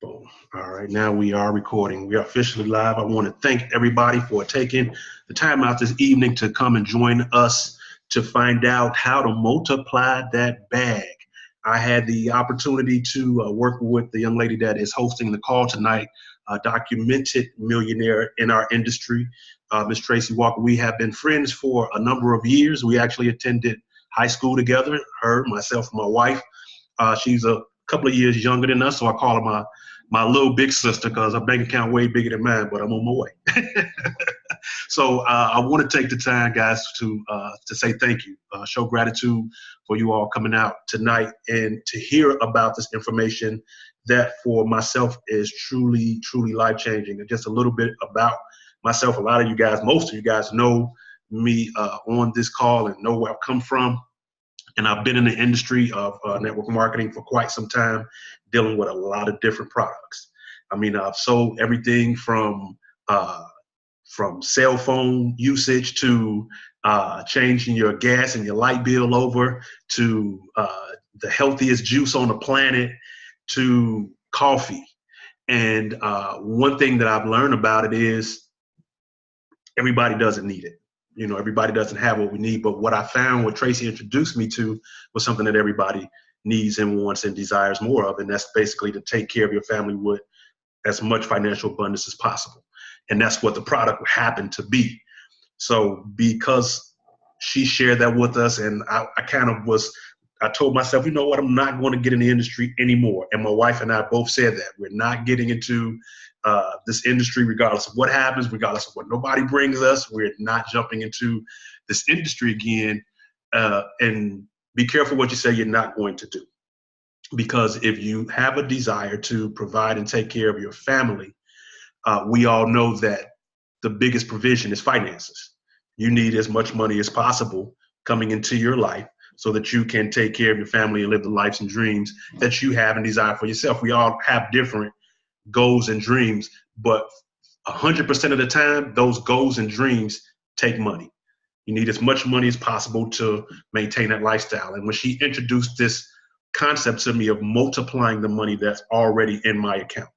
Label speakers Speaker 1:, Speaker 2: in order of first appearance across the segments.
Speaker 1: Boom. All right, now we are recording. We are officially live. I want to thank everybody for taking the time out this evening to come and join us to find out how to multiply that bag. I had the opportunity to work with the young lady that is hosting the call tonight, a documented millionaire in our industry, Miss Tracey Walker. We have been friends for a number of years. We actually attended high school together, her, myself, and my wife. She's a couple of years younger than us, so I call her my little big sister because her bank account way bigger than mine, but I'm on my way. So I want to take the time, guys, to say thank you, show gratitude for you all coming out tonight and to hear about this information that for myself is truly, truly life-changing. And just a little bit about myself. A lot of you guys, most of you guys know me on this call and know where I've come from. And I've been in the industry of network marketing for quite some time, dealing with a lot of different products. I mean, I've sold everything from cell phone usage to changing your gas and your light bill over to the healthiest juice on the planet to coffee. And one thing that I've learned about it is everybody doesn't need it. You know, everybody doesn't have what we need, but what I found, what Tracey introduced me to, was something that everybody needs and wants and desires more of, and that's basically to take care of your family with as much financial abundance as possible. And that's what the product happened to be. So because she shared that with us, and I told myself, you know what, I'm not going to get in the industry anymore. And my wife and I both said that. We're not getting into this industry regardless of what happens, regardless of what nobody brings us. We're not jumping into this industry again. And be careful what you say you're not going to do. Because if you have a desire to provide and take care of your family, we all know that the biggest provision is finances. You need as much money as possible coming into your life so that you can take care of your family and live the lives and dreams that you have and desire for yourself. We all have different goals and dreams, but 100% of the time, those goals and dreams take money. You need as much money as possible to maintain that lifestyle. And when she introduced this concept to me of multiplying the money that's already in my account,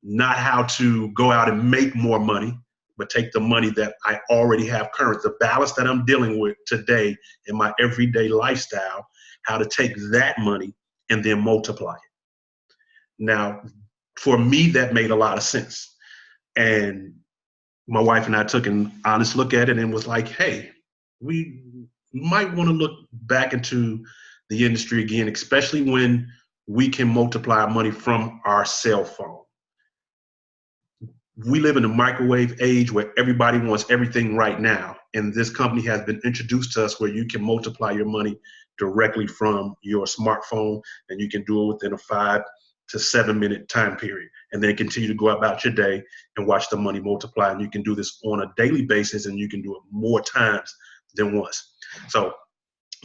Speaker 1: not how to go out and make more money, but take the money that I already have current, the balance that I'm dealing with today in my everyday lifestyle, how to take that money and then multiply it. Now, for me, that made a lot of sense. And my wife and I took an honest look at it and was like, hey, we might want to look back into the industry again, especially when we can multiply money from our cell phone. We live in a microwave age where everybody wants everything right now. And this company has been introduced to us where you can multiply your money directly from your smartphone, and you can do it within a 5 to 7 minute time period, and then continue to go about your day and watch the money multiply. And you can do this on a daily basis, and you can do it more times than once. So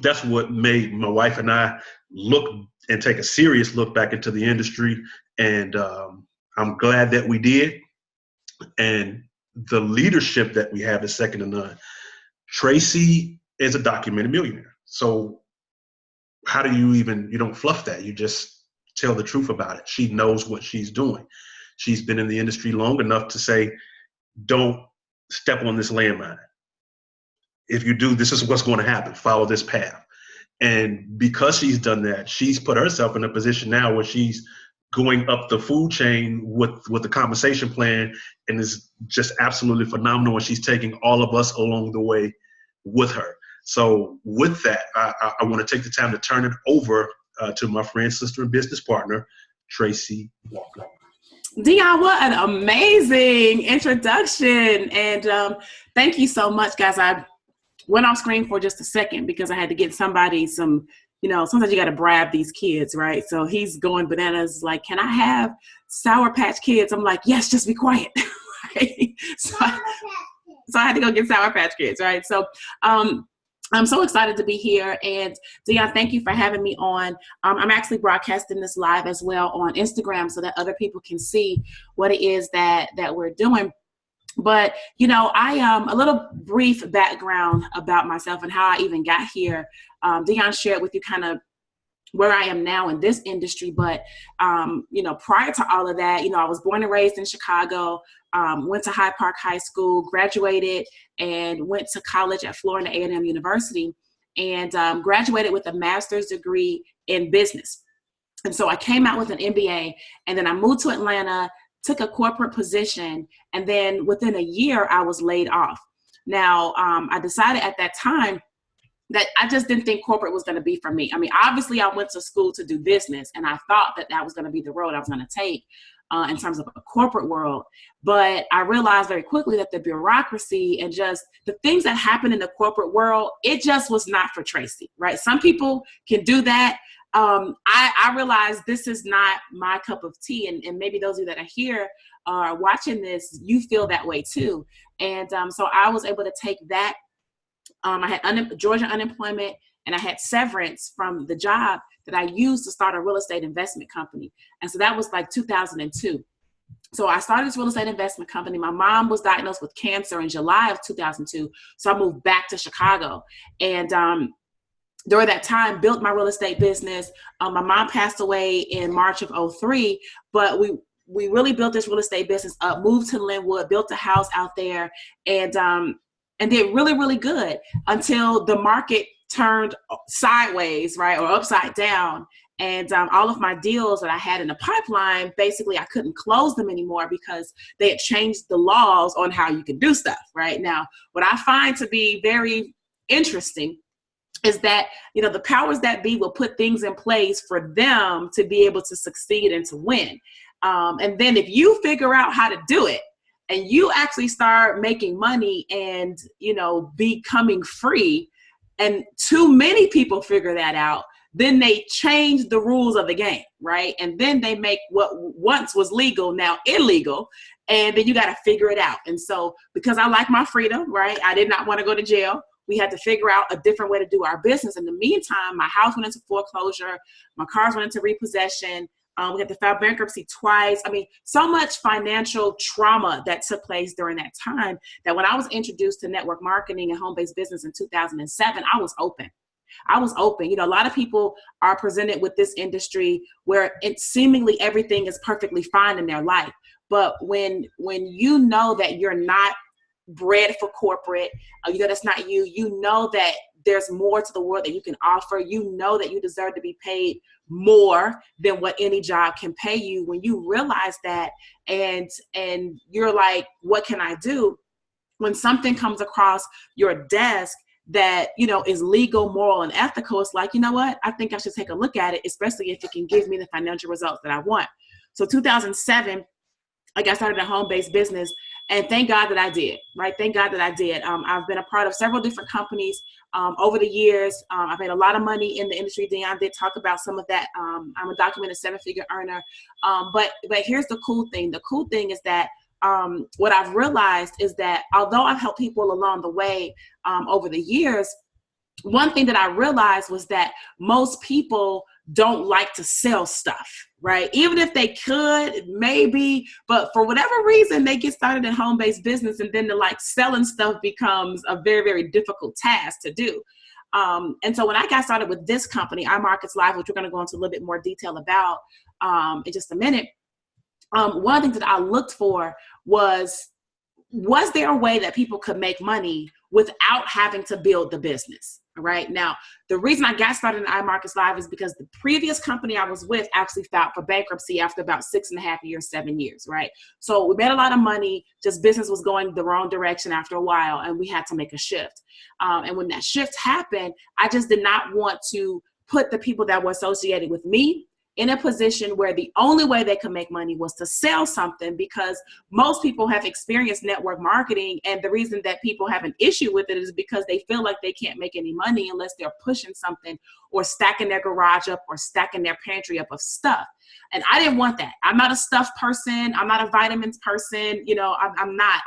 Speaker 1: that's what made my wife and I look and take a serious look back into the industry. And I'm glad that we did. And the leadership that we have is second to none. Tracey is a documented millionaire. So how do you don't fluff that. You just tell the truth about it. She knows what she's doing. She's been in the industry long enough to say, don't step on this landmine. If you do, this is what's going to happen. Follow this path. And because she's done that, she's put herself in a position now where she's going up the food chain with the compensation plan, and is just absolutely phenomenal. And she's taking all of us along the way with her. So with that, I want to take the time to turn it over to my friend, sister, and business partner, Tracey Walker.
Speaker 2: Dion, what an amazing introduction. And thank you so much, guys. I went off screen for just a second because I had to get somebody some, sometimes you got to bribe these kids, right? So he's going bananas, like, can I have Sour Patch Kids? I'm like, yes, just be quiet. Right? So I had to go get Sour Patch Kids, right? So I'm so excited to be here. And Dion, thank you for having me on. I'm actually broadcasting this live as well on Instagram so that other people can see what it is that we're doing. But, I a little brief background about myself and how I even got here. Dion shared with you kind of where I am now in this industry. But, prior to all of that, I was born and raised in Chicago, went to Hyde Park High School, graduated, and went to college at Florida A&M University, and graduated with a master's degree in business. And so I came out with an MBA, and then I moved to Atlanta, took a corporate position, and then within a year, I was laid off. Now, I decided at that time that I just didn't think corporate was going to be for me. I mean, obviously I went to school to do business, and I thought that that was going to be the road I was going to take in terms of a corporate world. But I realized very quickly that the bureaucracy and just the things that happen in the corporate world, it just was not for Tracey, right? Some people can do that. I realized this is not my cup of tea. And maybe those of you that are here watching this, you feel that way too. And so I was able to take that. I had Georgia unemployment, and I had severance from the job that I used to start a real estate investment company. And so that was like 2002. So I started this real estate investment company. My mom was diagnosed with cancer in July of 2002. So I moved back to Chicago. And during that time, built my real estate business. My mom passed away in March of 2003, but we really built this real estate business up, moved to Linwood, built a house out there, and did really, really good until the market turned sideways, right, or upside down. And all of my deals that I had in the pipeline, basically I couldn't close them anymore because they had changed the laws on how you can do stuff, right? Now, what I find to be very interesting is that, the powers that be will put things in place for them to be able to succeed and to win. And then if you figure out how to do it, and you actually start making money and, becoming free, and too many people figure that out, then they change the rules of the game, right? And then they make what once was legal now illegal, and then you got to figure it out. And so because I like my freedom, right, I did not want to go to jail. We had to figure out a different way to do our business. In the meantime, my house went into foreclosure, my cars went into repossession. We had to file bankruptcy twice. I mean, so much financial trauma that took place during that time that when I was introduced to network marketing and home-based business in 2007, I was open. A lot of people are presented with this industry where seemingly everything is perfectly fine in their life. But when you know that you're not bred for corporate, that's not you, that there's more to the world that you can offer. That you deserve to be paid more than what any job can pay you. When you realize that, and you're like, what can I do? When something comes across your desk that, is legal, moral, and ethical, it's like, you know what? I think I should take a look at it, especially if it can give me the financial results that I want. So 2007, I got started a home-based business, and thank God that I did, right? Thank God that I did. I've been a part of several different companies over the years. I've made a lot of money in the industry. Dion did talk about some of that. I'm a documented 7-figure earner. But here's the cool thing. The cool thing is that what I've realized is that although I've helped people along the way over the years, one thing that I realized was that most people don't like to sell stuff, right? Even if they could, maybe, but for whatever reason, they get started in home-based business, and then selling stuff becomes a very, very difficult task to do. And so when I got started with this company, iMarkets Live, which we're going to go into a little bit more detail about in just a minute, one of the things that I looked for was there a way that people could make money without having to build the business? Right now, the reason I got started in iMarkets Live is because the previous company I was with actually filed for bankruptcy after about 6.5 years, 7 years, right? So we made a lot of money, just business was going the wrong direction after a while, and we had to make a shift. And when that shift happened, I just did not want to put the people that were associated with me in a position where the only way they could make money was to sell something, because most people have experienced network marketing, and the reason that people have an issue with it is because they feel like they can't make any money unless they're pushing something or stacking their garage up or stacking their pantry up of stuff. And I didn't want that. I'm not a stuff person. I'm not a vitamins person. I'm not.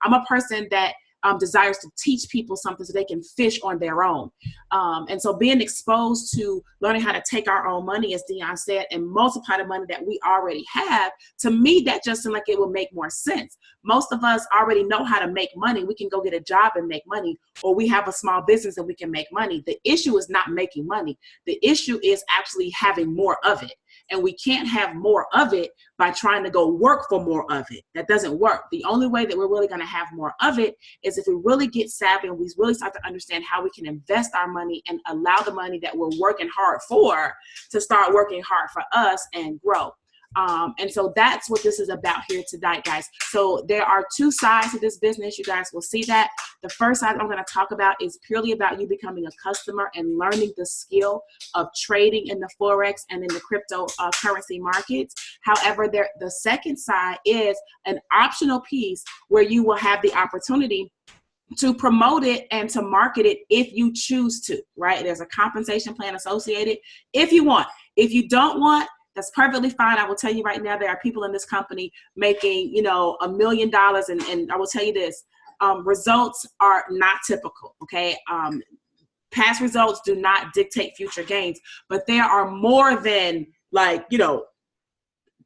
Speaker 2: I'm a person that desires to teach people something so they can fish on their own. And so being exposed to learning how to take our own money, as Dion said, and multiply the money that we already have, to me, that just seemed like it would make more sense. Most of us already know how to make money. We can go get a job and make money, or we have a small business and we can make money. The issue is not making money. The issue is actually having more of it. And we can't have more of it by trying to go work for more of it. That doesn't work. The only way that we're really going to have more of it is if we really get savvy and we really start to understand how we can invest our money and allow the money that we're working hard for to start working hard for us and grow. And so that's what this is about here tonight, guys. So there are two sides to this business. You guys will see that. The first side I'm going to talk about is purely about you becoming a customer and learning the skill of trading in the Forex and in the cryptocurrency markets. However, the second side is an optional piece where you will have the opportunity to promote it and to market it if you choose to, right? There's a compensation plan associated if you want. If you don't want, that's perfectly fine. I will tell you right now, there are people in this company making, $1 million. And I will tell you this, results are not typical, okay? Past results do not dictate future gains, but there are more than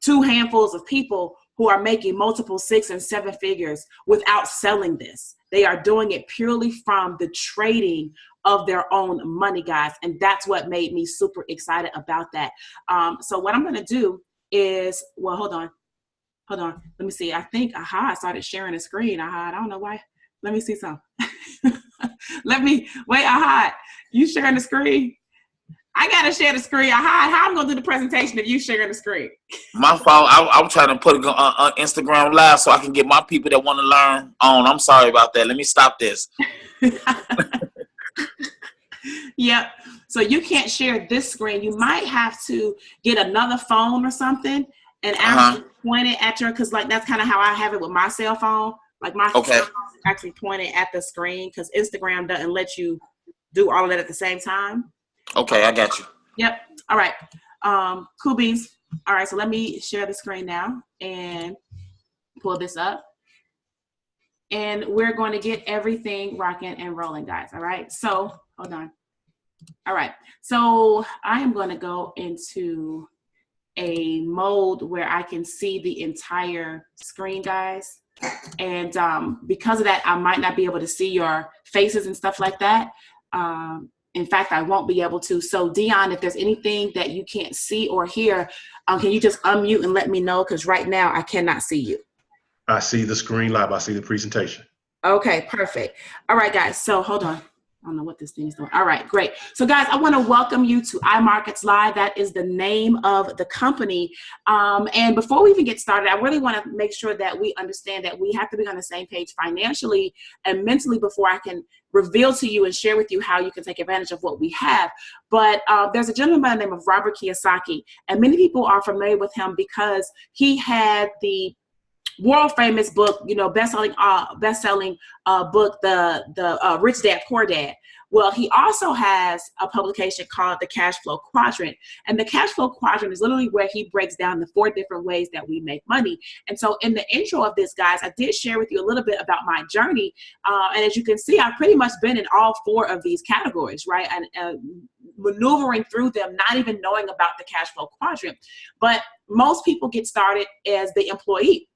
Speaker 2: 2 handfuls of people who are making multiple 6 and 7 figures without selling this. They are doing it purely from the trading of their own money, guys. And that's what made me super excited about that. So what I'm going to do is, well, hold on. Let me see. I think, I started sharing a screen. I don't know why. Let me see something. You sharing the screen? I got to share the screen. How I'm going to do the presentation if you sharing the screen?
Speaker 3: My fault. I'm trying to put it on Instagram Live so I can get my people that want to learn on. I'm sorry about that. Let me stop this.
Speaker 2: Yep. So you can't share this screen. You might have to get another phone or something and actually point it at because that's kind of how I have it with my cell phone. Like my phone is actually pointed at the screen because Instagram doesn't let you do all of that at the same time.
Speaker 3: Okay, I got you.
Speaker 2: Yep. All right. Cool beans. All right. So let me share the screen now and pull this up. And we're going to get everything rocking and rolling, guys. All right. So hold on. All right. So I am going to go into a mode where I can see the entire screen, guys. And because of that, I might not be able to see your faces and stuff like that. In fact, I won't be able to. So Dion, if there's anything that you can't see or hear, can you just unmute and let me know? Because right now I cannot see you.
Speaker 1: I see the screen live. I see the presentation.
Speaker 2: Okay, perfect. All right, guys. So hold on. I don't know what this thing is doing. All right, great. So guys, I want to welcome you to iMarkets Live. That is the name of the company. And before we even get started, I really want to make sure that we understand that we have to be on the same page financially and mentally before I can reveal to you and share with you how you can take advantage of what we have. But there's a gentleman by the name of Robert Kiyosaki, and many people are familiar with him because he had the world famous book, best-selling book, the Rich Dad Poor Dad. Well, he also has a publication called the Cash Flow Quadrant. And the Cash Flow Quadrant is literally where he breaks down the 4 different ways that we make money. And so in the intro of this, guys, I did share with you a little bit about my journey. And as you can see, I've pretty much been in all 4 of these categories, right? And maneuvering through them, not even knowing about the Cash Flow Quadrant. But most people get started as the employee.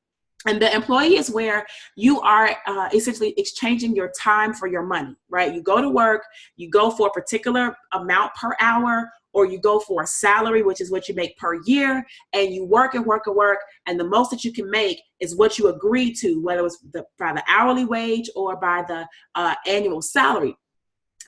Speaker 2: And the employee is where you are essentially exchanging your time for your money, right? You go to work, you go for a particular amount per hour, or you go for a salary, which is what you make per year, and you work and work and work, and the most that you can make is what you agree to, whether it was by the hourly wage or by the annual salary.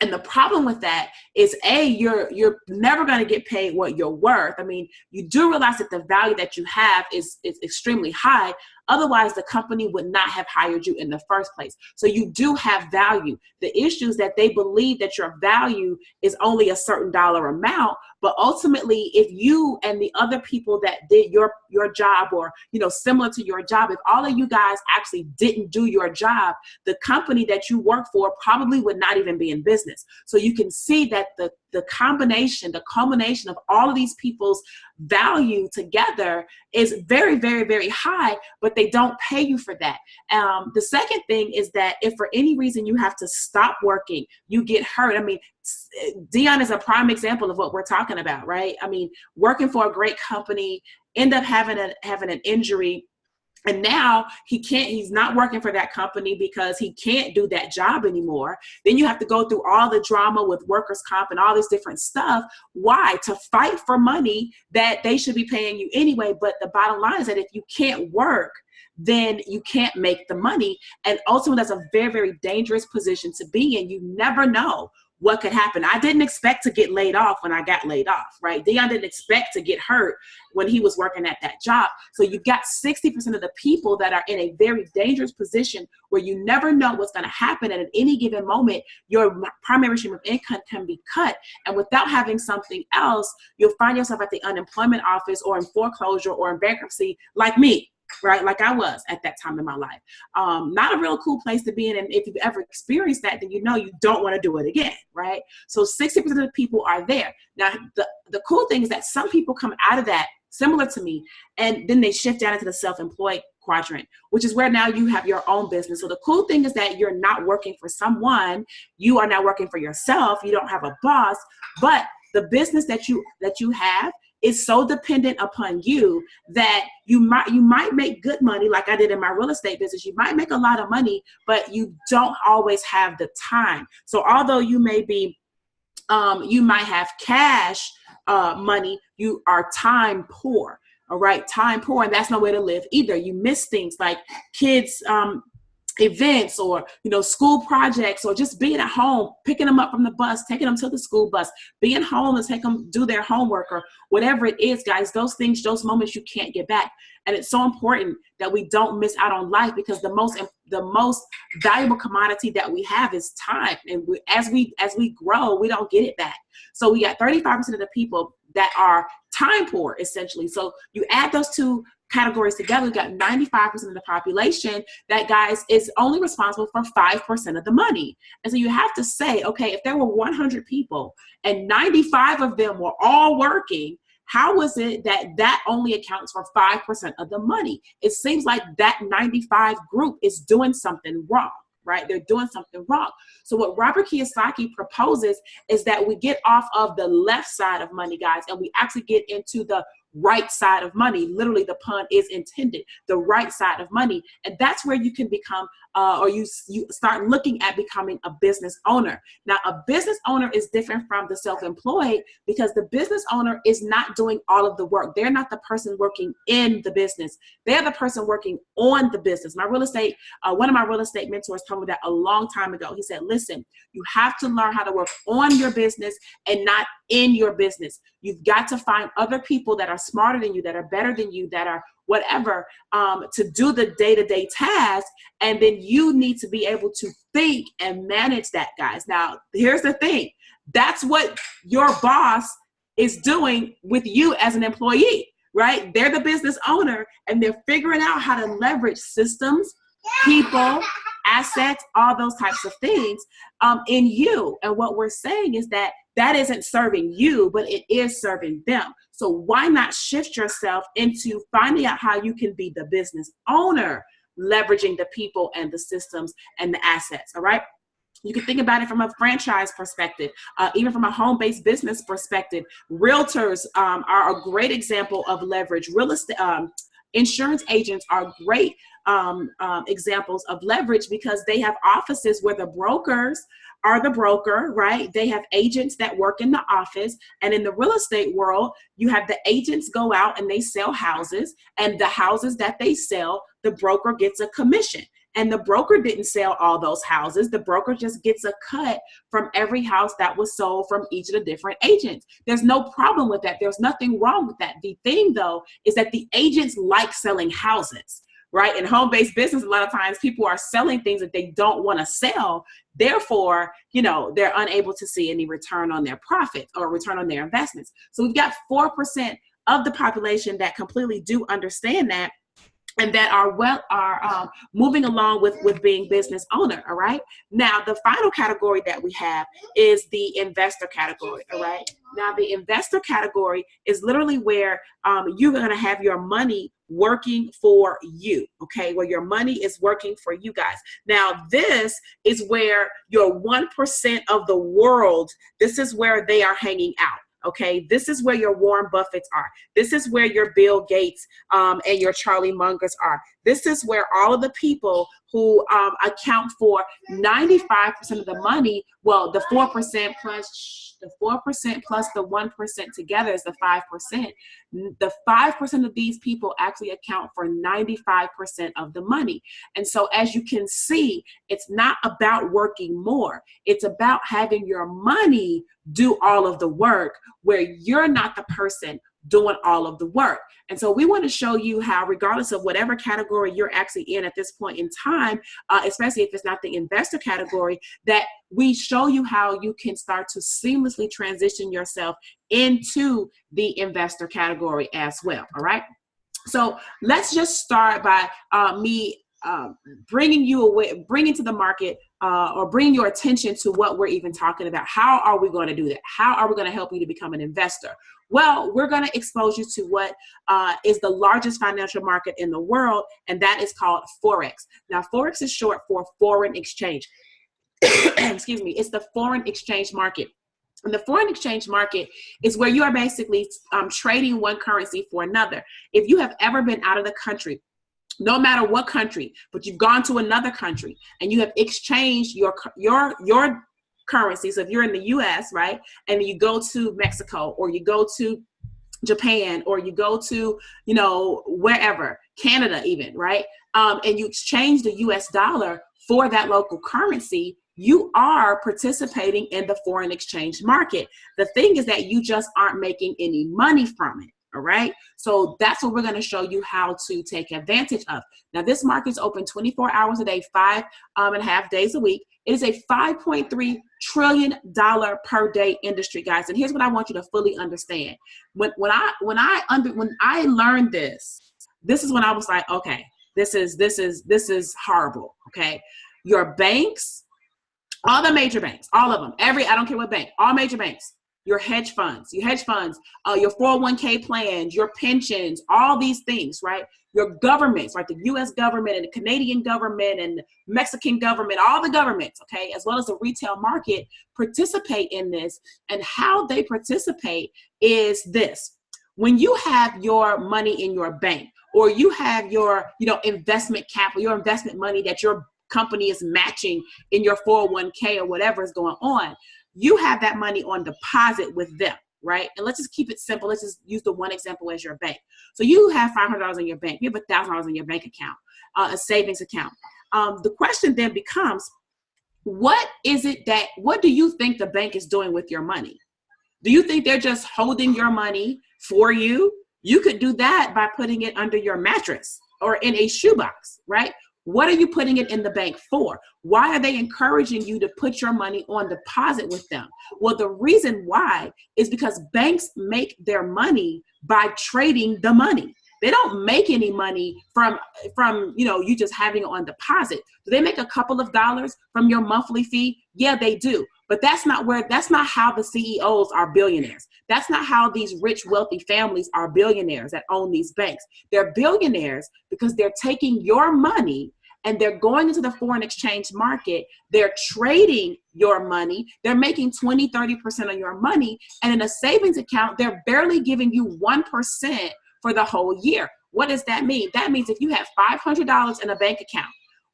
Speaker 2: And the problem with that is, you're never going to get paid what you're worth. I mean, you do realize that the value that you have is extremely high. Otherwise, the company would not have hired you in the first place. So you do have value. The issue is that they believe that your value is only a certain dollar amount. But ultimately, if you and the other people that did your job or, similar to your job, if all of you guys actually didn't do your job, the company that you work for probably would not even be in business. So you can see that the combination, the culmination of all of these people's value together is very, very, very high, but but they don't pay you for that. The second thing is that if for any reason you have to stop working, you get hurt. I mean, Dion is a prime example of what we're talking about, right? I mean, working for a great company, end up having an injury, and now he's not working for that company because he can't do that job anymore. Then you have to go through all the drama with workers' comp and all this different stuff. Why? To fight for money that they should be paying you anyway. But the bottom line is that if you can't work, then you can't make the money. And ultimately, that's a very, very dangerous position to be in. You never know what could happen. I didn't expect to get laid off when I got laid off, right? Dion didn't expect to get hurt when he was working at that job. So you've got 60% of the people that are in a very dangerous position where you never know what's going to happen. And at any given moment, your primary stream of income can be cut. And without having something else, you'll find yourself at the unemployment office or in foreclosure or in bankruptcy like me. Right? Like I was at that time in my life. Not a real cool place to be in. And if you've ever experienced that, then you know you don't want to do it again, right? So 60% of the people are there. Now, the cool thing is that some people come out of that similar to me, and then they shift down into the self-employed quadrant, which is where now you have your own business. So the cool thing is that you're not working for someone. You are now working for yourself. You don't have a boss, but the business that you have is so dependent upon you that you might make good money, like I did in my real estate business. You might make a lot of money, but you don't always have the time. So although you may be, you might have cash money, you are time poor. All right, time poor, and that's no way to live either. You miss things like kids' events or school projects, or just being at home, picking them up from the bus, taking them to the school bus, being home and take them do their homework or whatever it is, guys. Those things, those moments you can't get back. And it's so important that we don't miss out on life, because the most valuable commodity that we have is time. And as we grow, we don't get it back. So we got 35% of the people that are time poor, essentially. So you add those two categories together, we got 95% of the population that, guys, is only responsible for 5% of the money. And so you have to say, okay, if there were 100 people and 95 of them were all working, how is it that only accounts for 5% of the money? It seems like that 95 group is doing something wrong, right? They're doing something wrong. So what Robert Kiyosaki proposes is that we get off of the left side of money, guys, and we actually get into the right side of money. Literally, the pun is intended, the right side of money. And that's where you can become, or you start looking at becoming a business owner. Now, a business owner is different from the self-employed, because the business owner is not doing all of the work. They're not the person working in the business. They're the person working on the business. One of my real estate mentors told me that a long time ago. He said, listen, you have to learn how to work on your business and not in your business. You've got to find other people that are smarter than you, that are better than you, that are whatever, to do the day-to-day task. And then you need to be able to think and manage that, guys. Now, here's the thing. That's what your boss is doing with you as an employee, right? They're the business owner, and they're figuring out how to leverage systems, people, assets, all those types of things in you. And what we're saying is that isn't serving you, but it is serving them. So why not shift yourself into finding out how you can be the business owner, leveraging the people and the systems and the assets, all right? You can think about it from a franchise perspective, even from a home-based business perspective. Realtors are a great example of leverage. Real estate, insurance agents are great examples of leverage, because they have offices where the brokers are the broker, right? They have agents that work in the office. And in the real estate world, you have the agents go out and they sell houses, and the houses that they sell, the broker gets a commission. And the broker didn't sell all those houses. The broker just gets a cut from every house that was sold from each of the different agents. There's no problem with that. There's nothing wrong with that. The thing, though, is that the agents like selling houses, right? In home-based business, a lot of times people are selling things that they don't want to sell. Therefore, they're unable to see any return on their profits or return on their investments. So we've got 4% of the population that completely do understand that, and that are moving along with being business owner. All right. Now, the final category that we have is the investor category. All right. Now, the investor category is literally where you're going to have your money working for you, okay, where your money is working for you guys. Now, this is where your 1% of the world, this is where they are hanging out. Okay, this is where your Warren Buffetts are. This is where your Bill Gates and your Charlie Mungers are. This is where all of the people who account for 95% of the money, well, the 4% plus the 1% together is the 5%. The 5% of these people actually account for 95% of the money. And so as you can see, it's not about working more. It's about having your money do all of the work where you're not the person doing all of the work. And so we want to show you how, regardless of whatever category you're actually in at this point in time, especially if it's not the investor category, that we show you how you can start to seamlessly transition yourself into the investor category as well. All right. So let's just start by me bringing to the market or bringing your attention to what we're even talking about. How are we going to do that? How are we going to help you to become an investor? Well, we're going to expose you to what is the largest financial market in the world, and that is called Forex. Now, Forex is short for foreign exchange. Excuse me. It's the foreign exchange market. And the foreign exchange market is where you are basically trading one currency for another. If you have ever been out of the country, no matter what country, but you've gone to another country and you have exchanged your currency. So if you're in the US, right, and you go to Mexico, or you go to Japan, or you go to, wherever, Canada even, right, and you exchange the US dollar for that local currency, you are participating in the foreign exchange market. The thing is that you just aren't making any money from it. All right. So that's what we're going to show you how to take advantage of. Now, this market is open 24 hours a day, 5.5 days a week. It is a $5.3 trillion per day industry, guys. And here's what I want you to fully understand. When I learned this is when I was like, okay, this is horrible. Okay. Your banks, all the major banks, all of them, I don't care what bank, all major banks, your hedge funds, your 401k plans, your pensions, all these things, right? Your governments, like the US government and the Canadian government and the Mexican government, all the governments, okay, as well as the retail market participate in this. And how they participate is this. When you have your money in your bank, or you have your, investment capital, your investment money that your company is matching in your 401k or whatever is going on, you have that money on deposit with them, right? And let's just keep it simple. Let's just use the one example as your bank. So you have $500 in your bank. You have $1,000 in your bank account, a savings account. The question then becomes, what do you think the bank is doing with your money? Do you think they're just holding your money for you? You could do that by putting it under your mattress or in a shoebox, right? What are you putting it in the bank for? Why are they encouraging you to put your money on deposit with them? Well, the reason why is because banks make their money by trading the money. They don't make any money from you just having it on deposit. Do they make a couple of dollars from your monthly fee? Yeah, they do. But that's not how the CEOs are billionaires. That's not how these rich, wealthy families are billionaires that own these banks. They're billionaires because they're taking your money and they're going into the foreign exchange market. They're trading your money. They're making 20, 30% of your money. And in a savings account, they're barely giving you 1% for the whole year. What does that mean? That means if you have $500 in a bank account,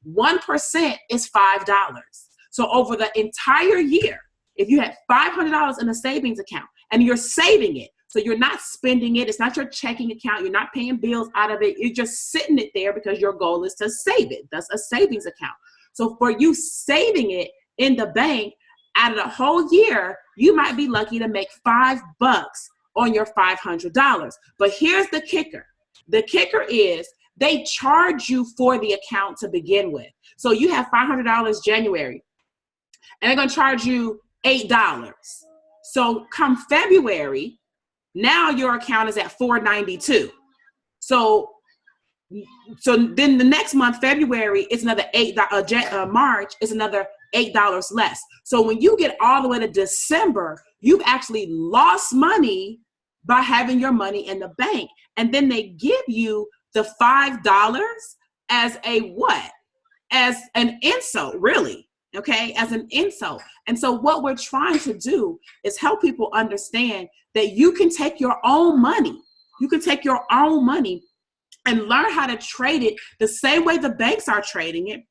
Speaker 2: 1% is $5. So over the entire year, if you had $500 in a savings account and you're saving it, so you're not spending it, it's not your checking account, you're not paying bills out of it, you're just sitting it there because your goal is to save it. That's a savings account. So for you saving it in the bank, out of the whole year, you might be lucky to make $5 on your $500. But here's the kicker. The kicker is they charge you for the account to begin with. So you have $500 January, and they're going to charge you $8. So come February, now your account is at $492. So then the next month, February, is another $8. March is another $8 less. So when you get all the way to December, you've actually lost money by having your money in the bank. And then they give you the $5 as a what? As an insult, really. Okay, as an insult. And so what we're trying to do is help people understand that you can take your own money. You can take your own money and learn how to trade it the same way the banks are trading it,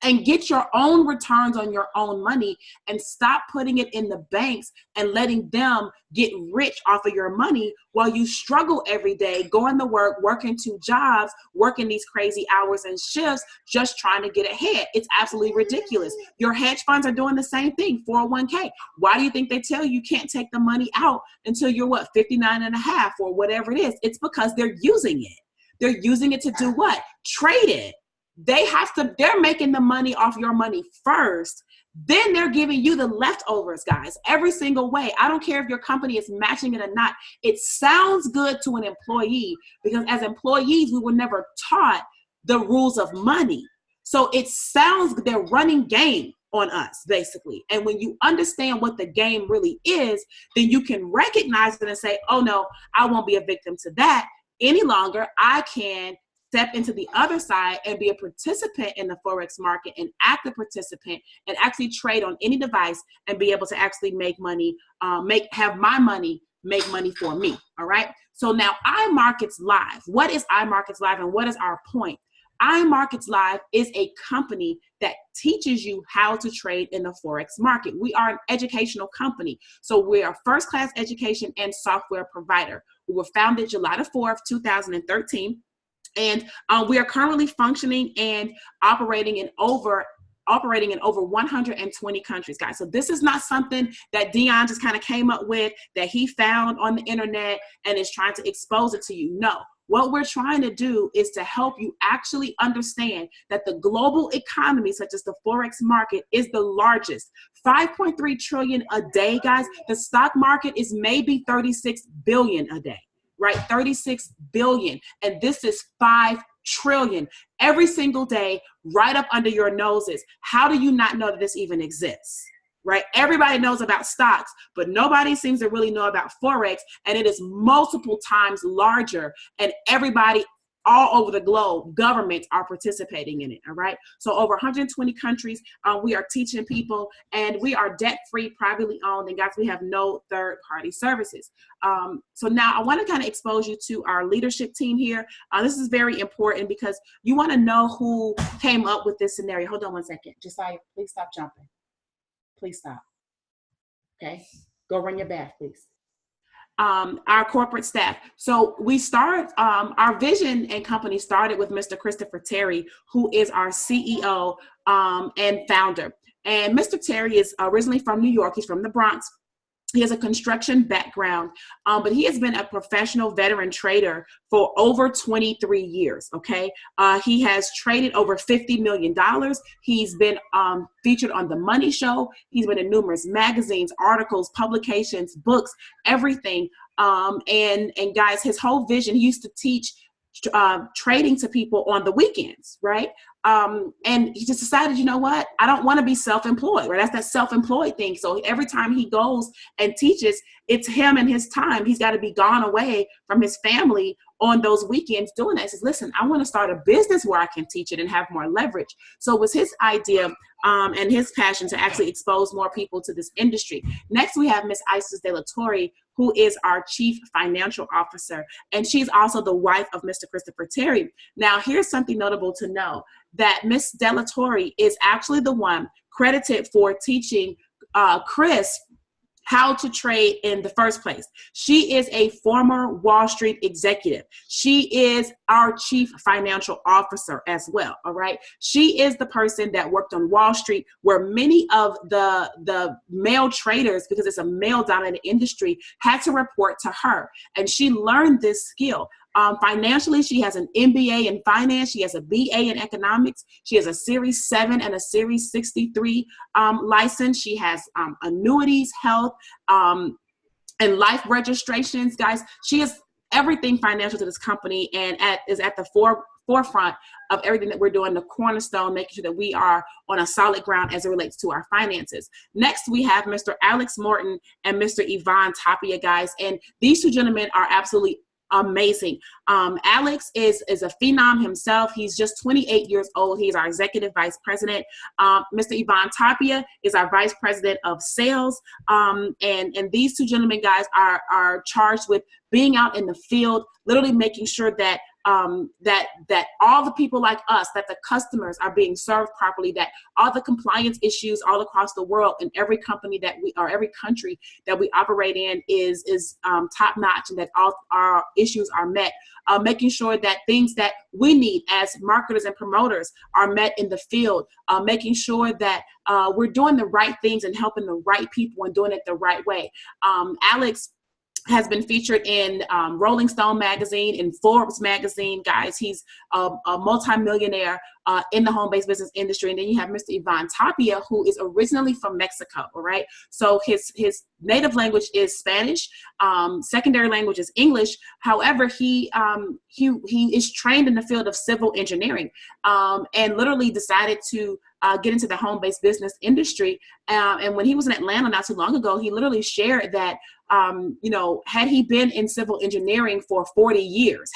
Speaker 2: and get your own returns on your own money, and stop putting it in the banks and letting them get rich off of your money while you struggle every day, going to work, working 2 jobs, working these crazy hours and shifts, just trying to get ahead. It's absolutely ridiculous. Your hedge funds are doing the same thing, 401k. Why do you think they tell you can't take the money out until you're 59 and a half or whatever it is? It's because they're using it. They're using it to do what? Trade it. They're making the money off your money first. Then they're giving you the leftovers, guys, every single way. I don't care if your company is matching it or not. It sounds good to an employee because as employees, we were never taught the rules of money. So it sounds they're running game on us, basically. And when you understand what the game really is, then you can recognize it and say, oh no, I won't be a victim to that any longer. I can step into the other side and be a participant in the Forex market, an active participant, and actually trade on any device and be able to actually make money, have my money make money for me. All right. So now iMarkets Live. What is iMarkets Live and what is our point? iMarkets Live is a company that teaches you how to trade in the Forex market. We are an educational company. So we are first-class education and software provider. We were founded July the 4th, 2013. And we are currently functioning and operating in over 120 countries, guys. So this is not something that Dion just kind of came up with, that he found on the internet and is trying to expose it to you. No, what we're trying to do is to help you actually understand that the global economy, such as the Forex market, is the largest. 5.3 trillion a day, guys. The stock market is maybe 36 billion a day. Right? 36 billion. And this is 5 trillion every single day, right up under your noses. How do you not know that this even exists? Right? Everybody knows about stocks, but nobody seems to really know about Forex. And it is multiple times larger. And everybody all over the globe, governments are participating in it. All right. So over 120 countries, we are teaching people, and we are debt-free, privately owned. And guys, we have no third-party services. So now I want to kind of expose you to our leadership team here. This is very important because you want to know who came up with this scenario. Hold on one second. Josiah, please stop jumping. Please stop. Okay. Go run your bath, please. Our corporate staff. So we start, our vision and company started with Mr. Christopher Terry, who is our CEO and founder. And Mr. Terry is originally from New York. He's from the Bronx. He has a construction background, but he has been a professional veteran trader for over 23 years, okay? He has traded over $50 million. He's been featured on The Money Show. He's been in numerous magazines, articles, publications, books, everything. And guys, his whole vision, he used to teach trading to people on the weekends, right? And he just decided, you know what? I don't want to be self-employed, right? That's that self-employed thing. So every time he goes and teaches, it's him and his time. He's got to be gone away from his family on those weekends doing that. He says, listen, I want to start a business where I can teach it and have more leverage. So it was his idea and his passion to actually expose more people to this industry. Next, we have Miss Isis De La Torre, who is our Chief Financial Officer. And she's also the wife of Mr. Christopher Terry. Now, here's something notable to know, that Miss De La Torre is actually the one credited for teaching Chris how to trade in the first place. She is a former Wall Street executive. She is our Chief Financial Officer as well, all right? She is the person that worked on Wall Street, where many of the male traders, because it's a male-dominated industry, had to report to her. And she learned this skill. Financially, she has an MBA in finance. She has a BA in economics. She has a Series 7 and a Series 63 license. She has annuities, health, and life registrations. Guys, she is everything financial to this company, and is at the forefront of everything that we're doing, the cornerstone, making sure that we are on a solid ground as it relates to our finances. Next, we have Mr. Alex Morton and Mr. Yvonne Tapia, guys. And these two gentlemen are absolutely amazing. Alex is a phenom himself. He's just 28 years old. He's our executive vice president. Mr. Yvonne Tapia is our vice president of sales. And these two gentlemen, guys, are charged with being out in the field, literally making sure that that all the people like us, that the customers are being served properly, that all the compliance issues all across the world in every company that we, or every country that we operate in is top notch, and that all our issues are met. Making sure that things that we need as marketers and promoters are met in the field, making sure that we're doing the right things and helping the right people and doing it the right way. Alex has been featured in Rolling Stone magazine, in Forbes magazine, guys. He's a multi-millionaire in the home-based business industry. And then you have Mr. Yvonne Tapia, who is originally from Mexico, all right? So his native language is Spanish, secondary language is English. However, he is trained in the field of civil engineering, and literally decided to get into the home-based business industry. And when he was in Atlanta not too long ago, he literally shared that, you know, had he been in civil engineering for 40 years,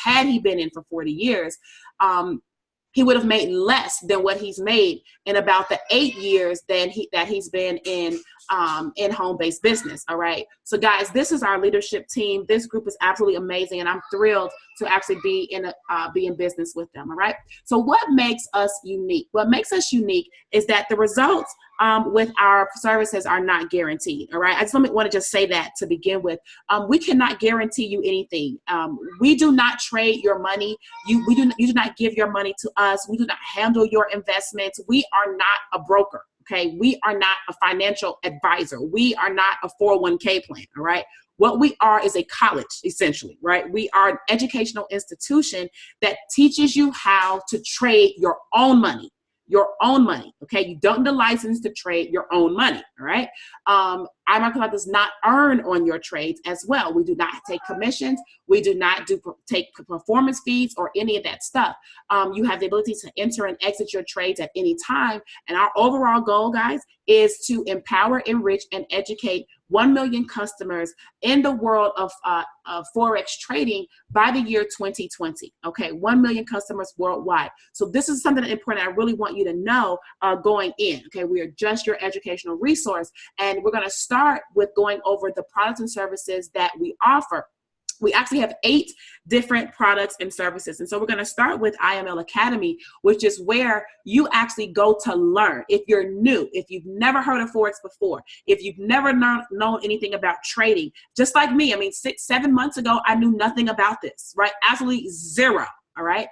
Speaker 2: he would have made less than what he's made in about the 8 years that he's been in home-based business. All right. So guys, this is our leadership team. This group is absolutely amazing, and I'm thrilled to actually be in business with them. All right. So what makes us unique? What makes us unique is that the results with our services are not guaranteed. All right. I just want to just say that to begin with. We cannot guarantee you anything. We do not trade your money. You do not give your money to us. We do not handle your investments. We are not a broker. Okay. We are not a financial advisor. We are not a 401k plan. All right. What we are is a college, essentially, right? We are an educational institution that teaches you how to trade your own money. Okay? You don't need a license to trade your own money, all right? iMarketLive does not earn on your trades as well. We do not take commissions. We do not take performance fees or any of that stuff. You have the ability to enter and exit your trades at any time. And our overall goal, guys, is to empower, enrich, and educate 1 million customers in the world of Forex trading by the year 2020. Okay, 1 million customers worldwide. So this is something important I really want you to know going in. Okay, we are just your educational resource, and we're going to start with going over the products and services that we offer. We actually have 8 different products and services. And so we're going to start with iML Academy, which is where you actually go to learn. If you're new, if you've never heard of Forex before, if you've never known anything about trading, just like me, I mean, 6-7 months ago, I knew nothing about this, right? Absolutely zero. All right.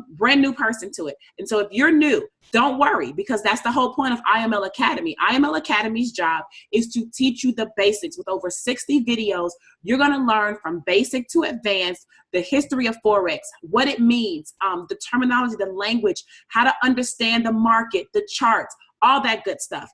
Speaker 2: Brand new person to it. And so if you're new, don't worry, because that's the whole point of iML Academy. iML Academy's job is to teach you the basics. With over 60 videos, you're going to learn from basic to advanced, the history of Forex, what it means, the terminology, the language, how to understand the market, the charts, all that good stuff.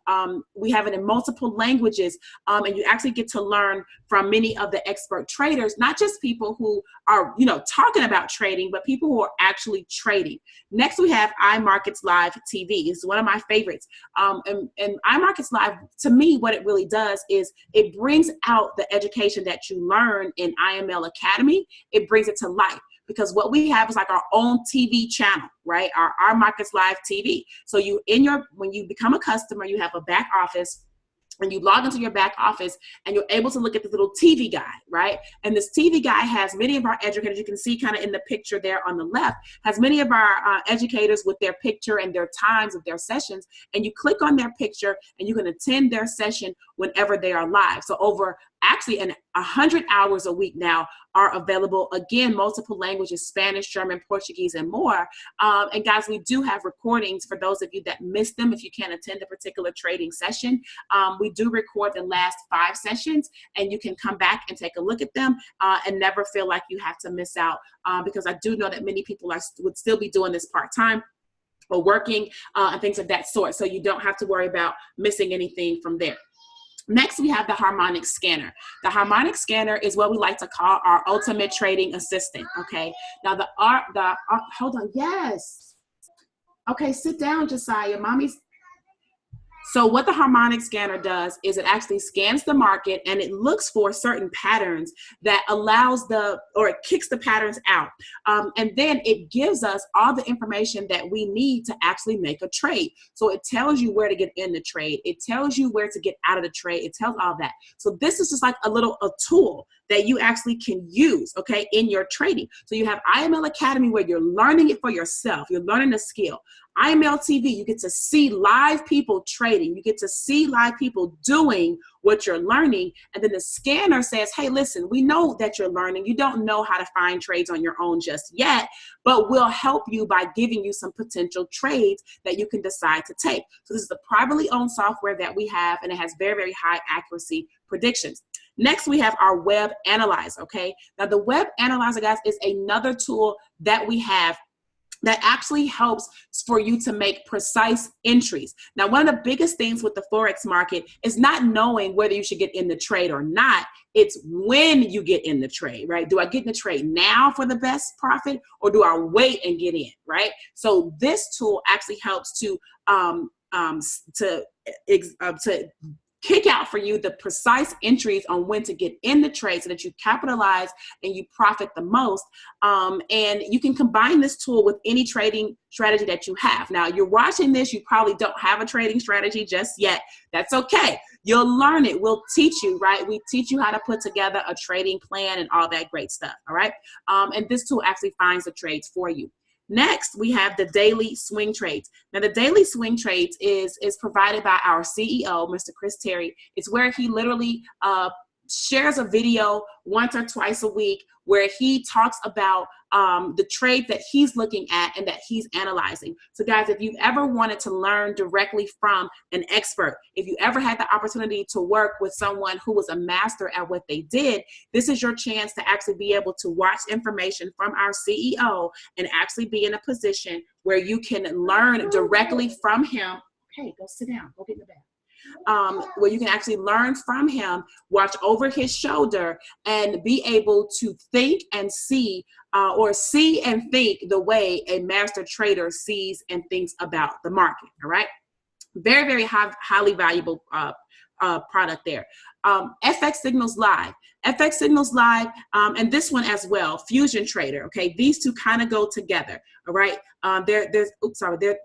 Speaker 2: We have it in multiple languages, and you actually get to learn from many of the expert traders, not just people who are, you know, talking about trading, but people who are actually trading. Next, we have iMarkets Live TV. It's one of my favorites. And iMarkets Live, to me, what it really does is it brings out the education that you learn in iML Academy. It brings it to life. Because what we have is like our own TV channel, right? Our Markets Live TV. So when you become a customer, you have a back office, and you log into your back office, and you're able to look at this little TV guide, right? And this TV guide has many of our educators. You can see kind of in the picture there on the left, has many of our educators with their picture and their times of their sessions. And you click on their picture, and you can attend their session whenever they are live. So over actually 100 hours a week now are available. Again, multiple languages, Spanish, German, Portuguese, and more. And guys, we do have recordings for those of you that missed them. If you can't attend a particular trading session, we do record the last 5 sessions, and you can come back and take a look at them and never feel like you have to miss out, because I do know that many people would still be doing this part-time or working and things of that sort. So you don't have to worry about missing anything from there. Next, we have the harmonic scanner. The harmonic scanner is what we like to call our ultimate trading assistant. Okay. Now hold on. Yes. Okay. Sit down, Josiah. Mommy's. So what the harmonic scanner does is it actually scans the market and it looks for certain patterns that it kicks the patterns out. And then it gives us all the information that we need to actually make a trade. So it tells you where to get in the trade. It tells you where to get out of the trade. It tells all that. So this is just like a tool that you actually can use, okay, in your trading. So you have iML Academy where you're learning it for yourself. You're learning the skill. iML TV, you get to see live people trading. You get to see live people doing what you're learning. And then the scanner says, hey, listen, we know that you're learning. You don't know how to find trades on your own just yet, but we'll help you by giving you some potential trades that you can decide to take. So this is the privately owned software that we have, and it has very, very high accuracy predictions. Next, we have our web analyzer, okay? Now, the web analyzer, guys, is another tool that we have that actually helps for you to make precise entries. Now, one of the biggest things with the Forex market is not knowing whether you should get in the trade or not. It's when you get in the trade, right? Do I get in the trade now for the best profit, or do I wait and get in, right? So this tool actually helps to kick out for you the precise entries on when to get in the trade so that you capitalize and you profit the most. And you can combine this tool with any trading strategy that you have. Now, you're watching this, you probably don't have a trading strategy just yet. That's okay. You'll learn it. We'll teach you, right? We teach you how to put together a trading plan and all that great stuff, all right? And this tool actually finds the trades for you. Next, we have the daily swing trades. Now, the daily swing trades is provided by our CEO, Mr. Chris Terry. It's where he literally shares a video once or twice a week where he talks about the trade that he's looking at and that he's analyzing. So guys, if you've ever wanted to learn directly from an expert, if you ever had the opportunity to work with someone who was a master at what they did, this is your chance to actually be able to watch information from our CEO and actually be in a position where you can learn directly from him. Hey, go sit down, go get in the bed. Where you can actually learn from him, watch over his shoulder, and be able to think and see, or see and think the way a master trader sees and thinks about the market. All right, very, very highly valuable product there. FX Signals Live. FX Signals Live, and this one as well, Fusion Trader, okay? These two kind of go together, all right? They're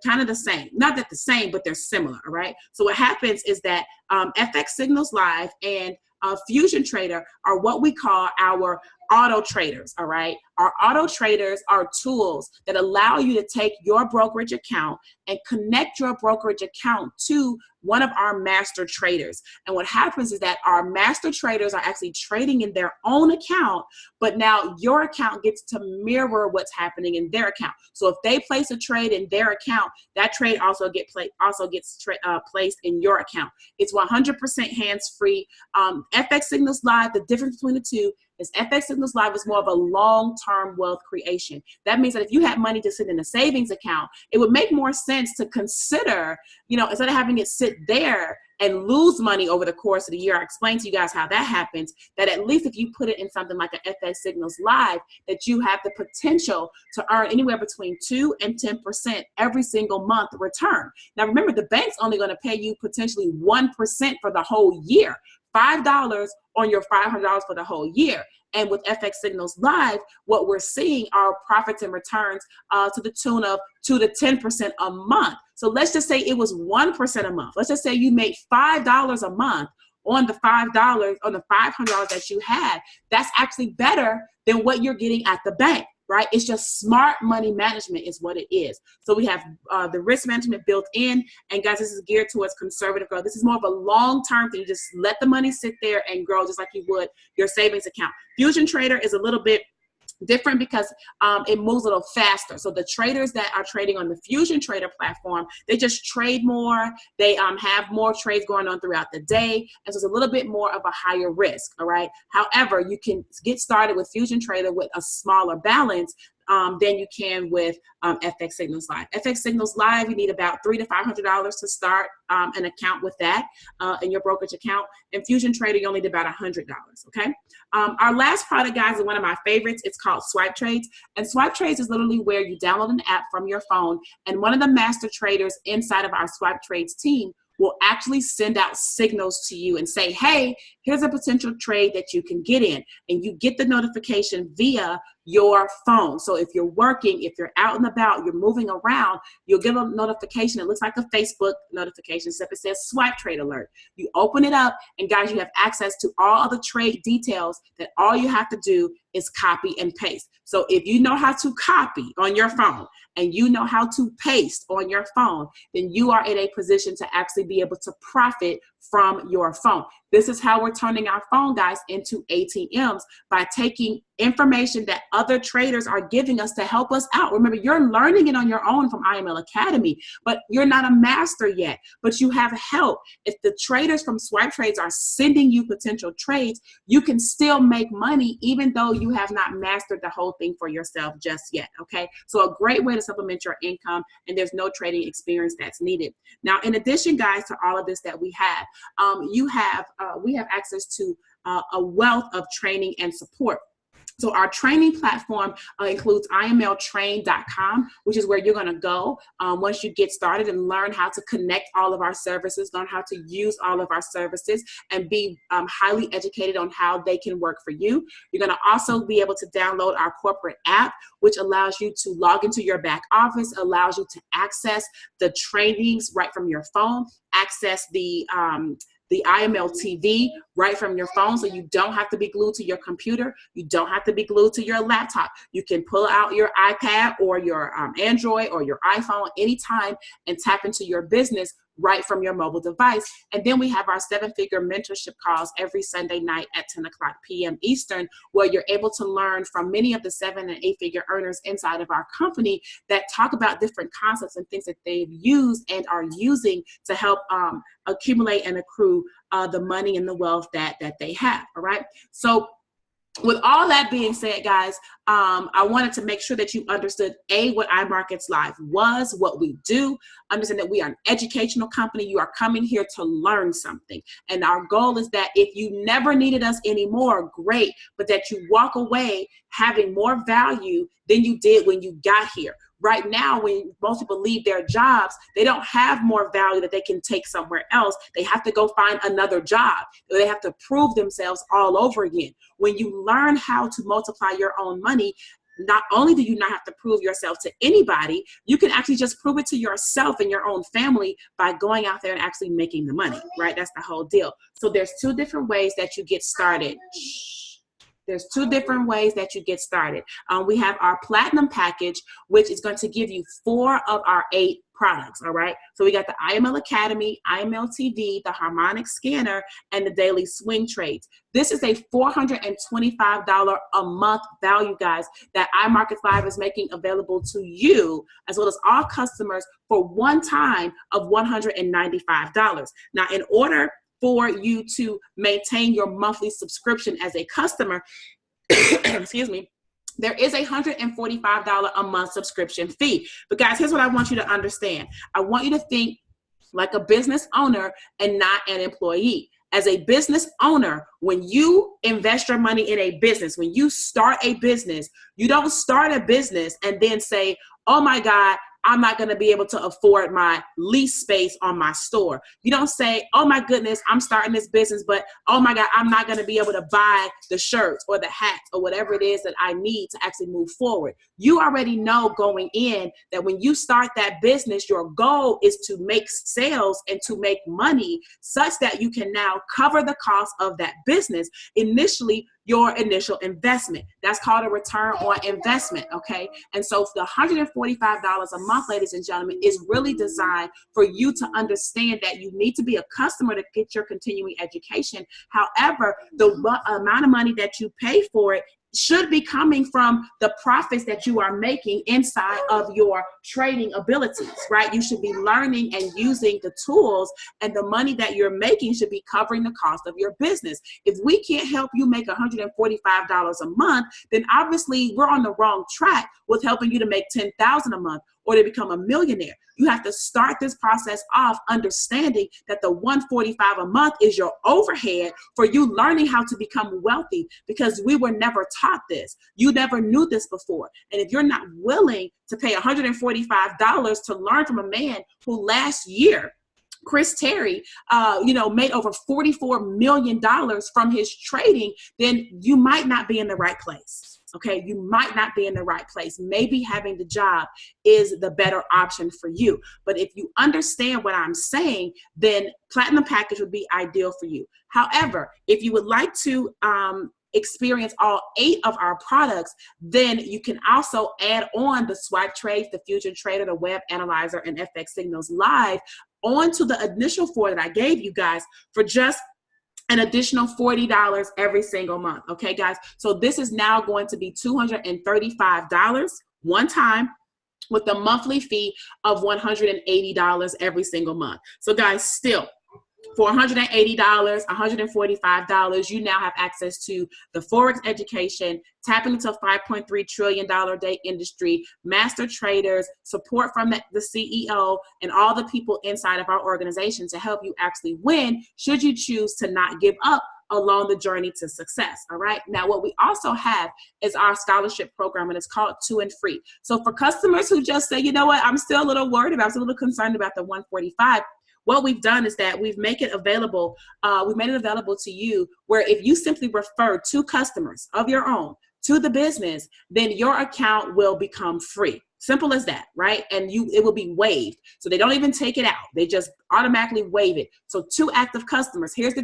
Speaker 2: kind of the same. Not that the same, but they're similar, all right? So what happens is that FX Signals Live and Fusion Trader are what we call our auto traders, all right? Our auto traders are tools that allow you to take your brokerage account and connect your brokerage account to one of our master traders. And what happens is that our master traders are actually trading in their own account, but now your account gets to mirror what's happening in their account. So if they place a trade in their account, that trade also gets placed in your account. It's 100% hands-free. FX Signals Live, the difference between the two is FX Signals Live is more of a long-term wealth creation. That means that if you had money to sit in a savings account, it would make more sense to consider, instead of having it sit there and lose money over the course of the year. I explained to you guys how that happens, that at least if you put it in something like an FX Signals Live, that you have the potential to earn anywhere between 2 and 10% every single month return. Now, remember, the bank's only going to pay you potentially 1% for the whole year, $5 on your $500 for the whole year. And with FX Signals Live, what we're seeing are profits and returns to the tune of 2 to 10% a month. So let's just say it was 1% a month. Let's just say you make $5 a month on the $5, on the $500 that you had. That's actually better than what you're getting at the bank, right? It's just smart money management is what it is. So we have the risk management built in. And guys, this is geared towards conservative growth. This is more of a long-term thing. You just let the money sit there and grow just like you would your savings account. Fusion Trader is a little bit different because it moves a little faster. So the traders that are trading on the Fusion Trader platform, they just trade more. They have more trades going on throughout the day. And so it's a little bit more of a higher risk, all right? However, you can get started with Fusion Trader with a smaller balance than you can with FX Signals Live. FX Signals Live, you need about $300 to $500 to start an account with that in your brokerage account. And Fusion Trader, you only need about $100, okay? Our last product, guys, is one of my favorites. It's called Swipe Trades. And Swipe Trades is literally where you download an app from your phone, and one of the master traders inside of our Swipe Trades team will actually send out signals to you and say, hey, here's a potential trade that you can get in. And you get the notification via your phone. So if you're working, if you're out and about, you're moving around, you'll get a notification. It looks like a Facebook notification, except it says Swipe Trade Alert. You open it up, and guys, you have access to all of the trade details that all you have to do is copy and paste. So if you know how to copy on your phone and you know how to paste on your phone, then you are in a position to actually be able to profit from your phone. This is how we're turning our phone, guys, into ATMs, by taking information that other traders are giving us to help us out. Remember, you're learning it on your own from iML Academy, but you're not a master yet, but you have help. If the traders from Swipe Trades are sending you potential trades, you can still make money even though you have not mastered the whole thing for yourself just yet, okay? So a great way to supplement your income, and there's no trading experience that's needed. Now, in addition, guys, to all of this that we have, we have access to a wealth of training and support. So our training platform includes imltrain.com, which is where you're going to go once you get started and learn how to connect all of our services, learn how to use all of our services, and be highly educated on how they can work for you. You're going to also be able to download our corporate app, which allows you to log into your back office, allows you to access the trainings right from your phone, access the iML TV right from your phone, so you don't have to be glued to your computer. You don't have to be glued to your laptop. You can pull out your iPad or your Android or your iPhone anytime and tap into your business right from your mobile device. And then we have our 7-figure mentorship calls every Sunday night at 10 o'clock p.m. Eastern, where you're able to learn from many of the 7- and 8-figure earners inside of our company that talk about different concepts and things that they've used and are using to help accumulate and accrue the money and the wealth that they have, all right? So with all that being said, guys, I wanted to make sure that you understood, A, what iMarkets Live was, what we do. Understand that we are an educational company. You are coming here to learn something. And our goal is that if you never needed us anymore, great, but that you walk away having more value than you did when you got here. Right now, when most people leave their jobs, they don't have more value that they can take somewhere else. They have to go find another job. They have to prove themselves all over again. When you learn how to multiply your own money, not only do you not have to prove yourself to anybody, you can actually just prove it to yourself and your own family by going out there and actually making the money, right? That's the whole deal. So there's 2 different ways that you get started. There's 2 different ways that you get started. We have our platinum package, which is going to give you 4 of our 8 products, all right? So we got the iML Academy, iML TV, the Harmonic Scanner, and the Daily Swing Trades. This is a $425 a month value, guys, that iMarkets Live is making available to you, as well as all customers, for one time of $195. Now, in order for you to maintain your monthly subscription as a customer, excuse me, there is a $145 a month subscription fee. But guys, here's what I want you to understand. I want you to think like a business owner and not an employee. As a business owner, when you invest your money in a business, when you start a business, you don't start a business and then say, oh my God, I'm not going to be able to afford my lease space on my store. You don't say, oh my goodness, I'm starting this business, but oh my God, I'm not going to be able to buy the shirts or the hats or whatever it is that I need to actually move forward. You already know going in that when you start that business, your goal is to make sales and to make money such that you can now cover the cost of that business. Initially, your initial investment. That's called a return on investment, okay? And so the $145 a month, ladies and gentlemen, is really designed for you to understand that you need to be a customer to get your continuing education. However, the amount of money that you pay for it should be coming from the profits that you are making inside of your trading abilities, right? You should be learning and using the tools, and the money that you're making should be covering the cost of your business. If we can't help you make $145 a month, then obviously we're on the wrong track with helping you to make $10,000 a month or to become a millionaire. You have to start this process off understanding that the $145 a month is your overhead for you learning how to become wealthy, because we were never taught this. You never knew this before. And if you're not willing to pay $145 to learn from a man who last year, Chris Terry, made over $44 million from his trading, then you might not be in the right place. Okay, you might not be in the right place. Maybe having the job is the better option for you. But if you understand what I'm saying, then Platinum Package would be ideal for you. However, if you would like to experience all 8 of our products, then you can also add on the Swipe Trades, the Future Trader, the Web Analyzer, and FX Signals Live onto the initial 4 that I gave you guys for just an additional $40 every single month. Okay, guys. So this is now going to be $235 one time with a monthly fee of $180 every single month. So guys, still, for $180, $145, you now have access to the Forex education, tapping into a $5.3 trillion day industry, master traders, support from the CEO, and all the people inside of our organization to help you actually win should you choose to not give up along the journey to success. All right. Now, what we also have is our scholarship program, and it's called 2 and Free. So for customers who just say, you know what, I'm still a little worried about, I'm still a little concerned about the 145. What we've done is that we've made it available to you, where if you simply refer 2 customers of your own to the business, then your account will become free. Simple as that, right? And it will be waived. So they don't even take it out. They just automatically waive it. So 2 active customers. Here's the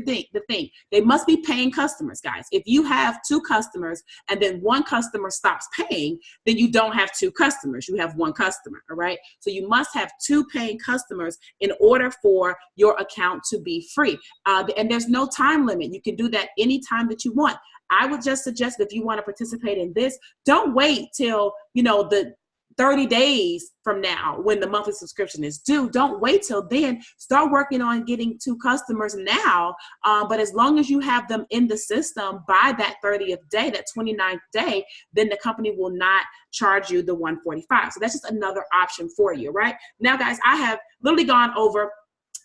Speaker 2: thing. They must be paying customers, guys. If you have 2 customers and then 1 customer stops paying, then you don't have 2 customers. You have 1 customer, all right? So you must have 2 paying customers in order for your account to be free. And there's no time limit. You can do that anytime that you want. I would just suggest that if you want to participate in this, don't wait till, the 30 days from now when the monthly subscription is due. Don't wait till then. Start working on getting 2 customers now. But as long as you have them in the system by that 30th day, that 29th day, then the company will not charge you the 145. So that's just another option for you, right? Now, guys, I have literally gone over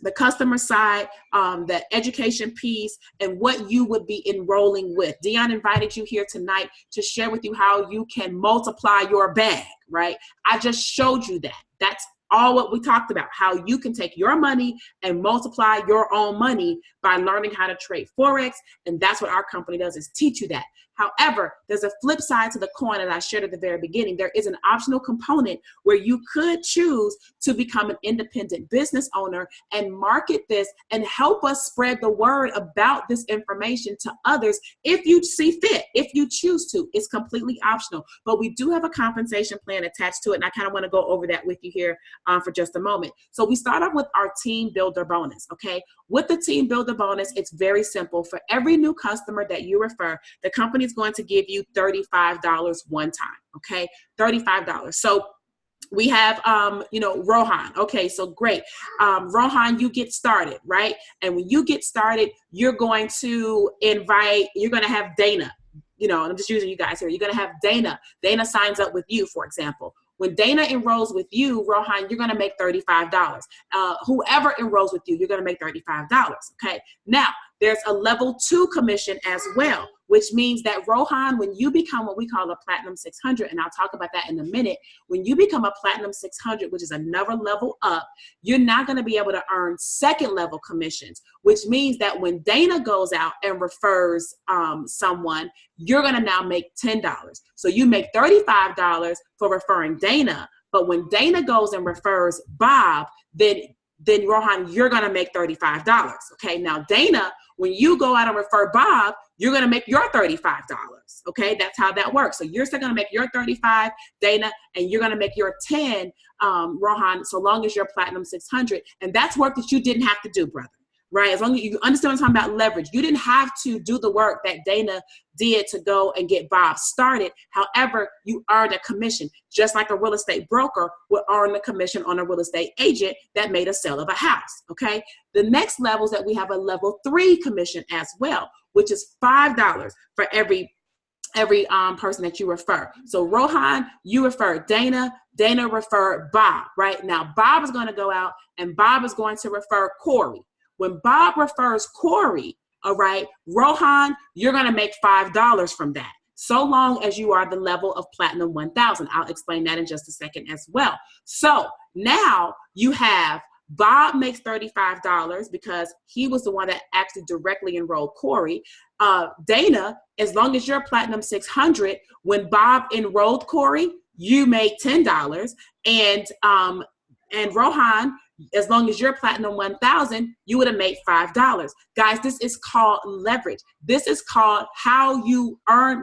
Speaker 2: the customer side, the education piece, and what you would be enrolling with. Dion invited you here tonight to share with you how you can multiply your bag, right? I just showed you that. That's all what we talked about, how you can take your money and multiply your own money by learning how to trade Forex. And that's what our company does, is teach you that. However, there's a flip side to the coin that I shared at the very beginning. There is an optional component where you could choose to become an independent business owner and market this and help us spread the word about this information to others if you see fit, if you choose to. It's completely optional, but we do have a compensation plan attached to it, and I kind of want to go over that with you here for just a moment. So we start off with our team builder bonus, okay? With the team builder bonus, it's very simple. For every new customer that you refer, the company is going to give you $35 one time, okay? $35. So we have, Rohan. Okay, so great. Rohan, you get started, right? And when you get started, you're going to have Dana. I'm just using you guys here. You're going to have Dana. Dana signs up with you, for example. When Dana enrolls with you, Rohan, you're going to make $35. Whoever enrolls with you, you're going to make $35. Okay. Now, there's a level 2 commission as well, which means that Rohan, when you become what we call a Platinum 600, and I'll talk about that in a minute, when you become a Platinum 600, which is another level up, you're not going to be able to earn 2nd level commissions, which means that when Dana goes out and refers someone, you're going to now make $10. So you make $35 for referring Dana, but when Dana goes and refers Bob, then Rohan, you're going to make $35. Okay. Now, Dana, when you go out and refer Bob, you're going to make your $35. Okay. That's how that works. So you're still going to make your 35, Dana, and you're going to make your 10, Rohan, so long as you're Platinum 600. And that's work that you didn't have to do, brother. right? As long as you understand what I'm talking about leverage. You didn't have to do the work that Dana did to go and get Bob started. However, you earned a commission, just like a real estate broker would earn a commission on a real estate agent that made a sale of a house, okay? The next level is that we have a level 3 commission as well, which is $5 for every person that you refer. So Rohan, you refer Dana referred Bob, right? Now Bob is going to go out and Bob is going to refer Corey. When Bob refers Corey, all right, Rohan, you're going to make $5 from that, so long as you are the level of Platinum 1000. I'll explain that in just a second as well. So now you have Bob makes $35 because he was the one that actually directly enrolled Corey. Dana, as long as you're Platinum 600, when Bob enrolled Corey, you made $10. And Rohan, as long as you're Platinum 1000, you would have made $5. Guys, this is called leverage. This is called how you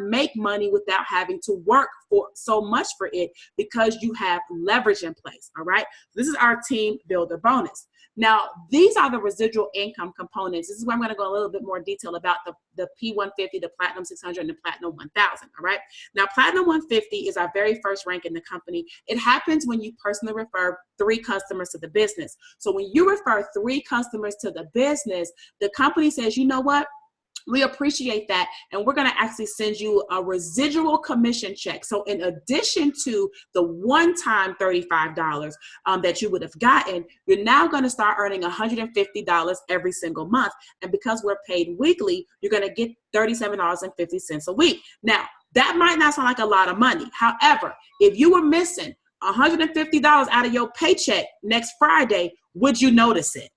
Speaker 2: make money without having to work for so much for it, because you have leverage in place, all right? This is our team builder bonus. Now, these are the residual income components. This is where I'm going to go a little bit more detail about the P150, the Platinum 600, and the Platinum 1000, all right? Now, Platinum 150 is our very first rank in the company. It happens when you personally refer 3 customers to the business. So when you refer 3 customers to the business, the company says, you know what? We appreciate that, and we're going to actually send you a residual commission check. So in addition to the one-time $35 that you would have gotten, you're now going to start earning $150 every single month. And because we're paid weekly, you're going to get $37.50 a week. Now, that might not sound like a lot of money. However, if you were missing $150 out of your paycheck next Friday, would you notice it?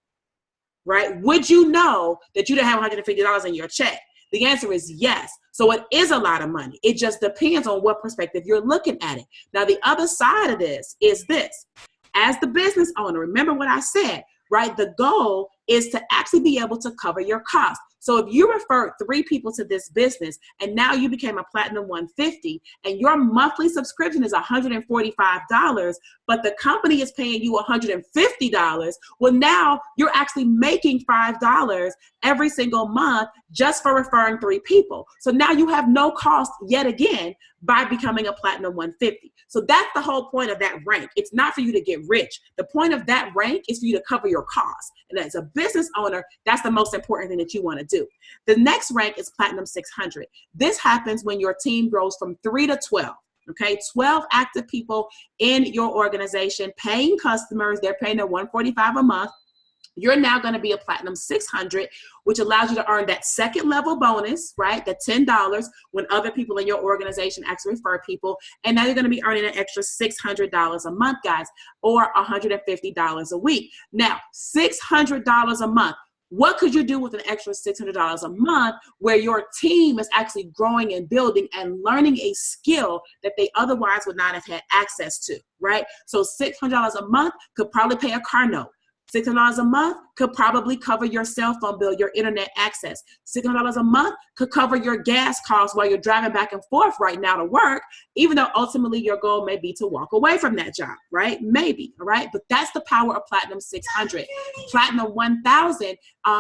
Speaker 2: Right? Would you know that you didn't have $150 in your check? The answer is yes. So it is a lot of money. It just depends on what perspective you're looking at it. Now, the other side of this is this. As the business owner, remember what I said, right? The goal is to actually be able to cover your costs. So if you referred 3 people to this business and now you became a Platinum 150 and your monthly subscription is $145, but the company is paying you $150, well, now you're actually making $5 every single month just for referring 3 people. So now you have no cost yet again by becoming a Platinum 150. So that's the whole point of that rank. It's not for you to get rich. The point of that rank is for you to cover your costs. And as a business owner, that's the most important thing that you want to do. The next rank is Platinum 600. This happens when your team grows from 3 to 12. Okay, 12 active people in your organization, paying customers. They're paying their $145 a month. You're now going to be a Platinum 600, which allows you to earn that second level bonus, right? The $10 when other people in your organization actually refer people. And now you're going to be earning an extra $600 a month, guys, or $150 a week. Now, $600 a month. What could you do with an extra $600 a month where your team is actually growing and building and learning a skill that they otherwise would not have had access to, right? So $600 a month could probably pay a car note. $600 a month could probably cover your cell phone bill, your internet access. $600 a month could cover your gas costs while you're driving back and forth right now to work, even though ultimately your goal may be to walk away from that job, right? Maybe, all right? But that's the power of Platinum 600. Platinum 1000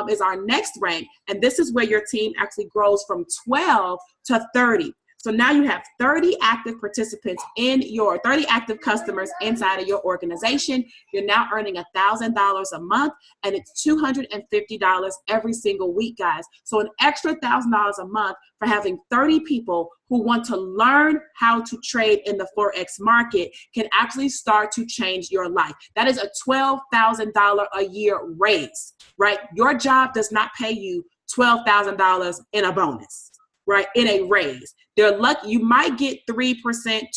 Speaker 2: is our next rank, and this is where your team actually grows from 12 to 30. So now you have 30 active participants 30 active customers inside of your organization. You're now earning $1,000 a month, and it's $250 every single week, guys. So an extra $1,000 a month for having 30 people who want to learn how to trade in the Forex market can actually start to change your life. That is a $12,000 a year raise, right? Your job does not pay you $12,000 in a bonus, right? In a raise. They're lucky. You might get 3%,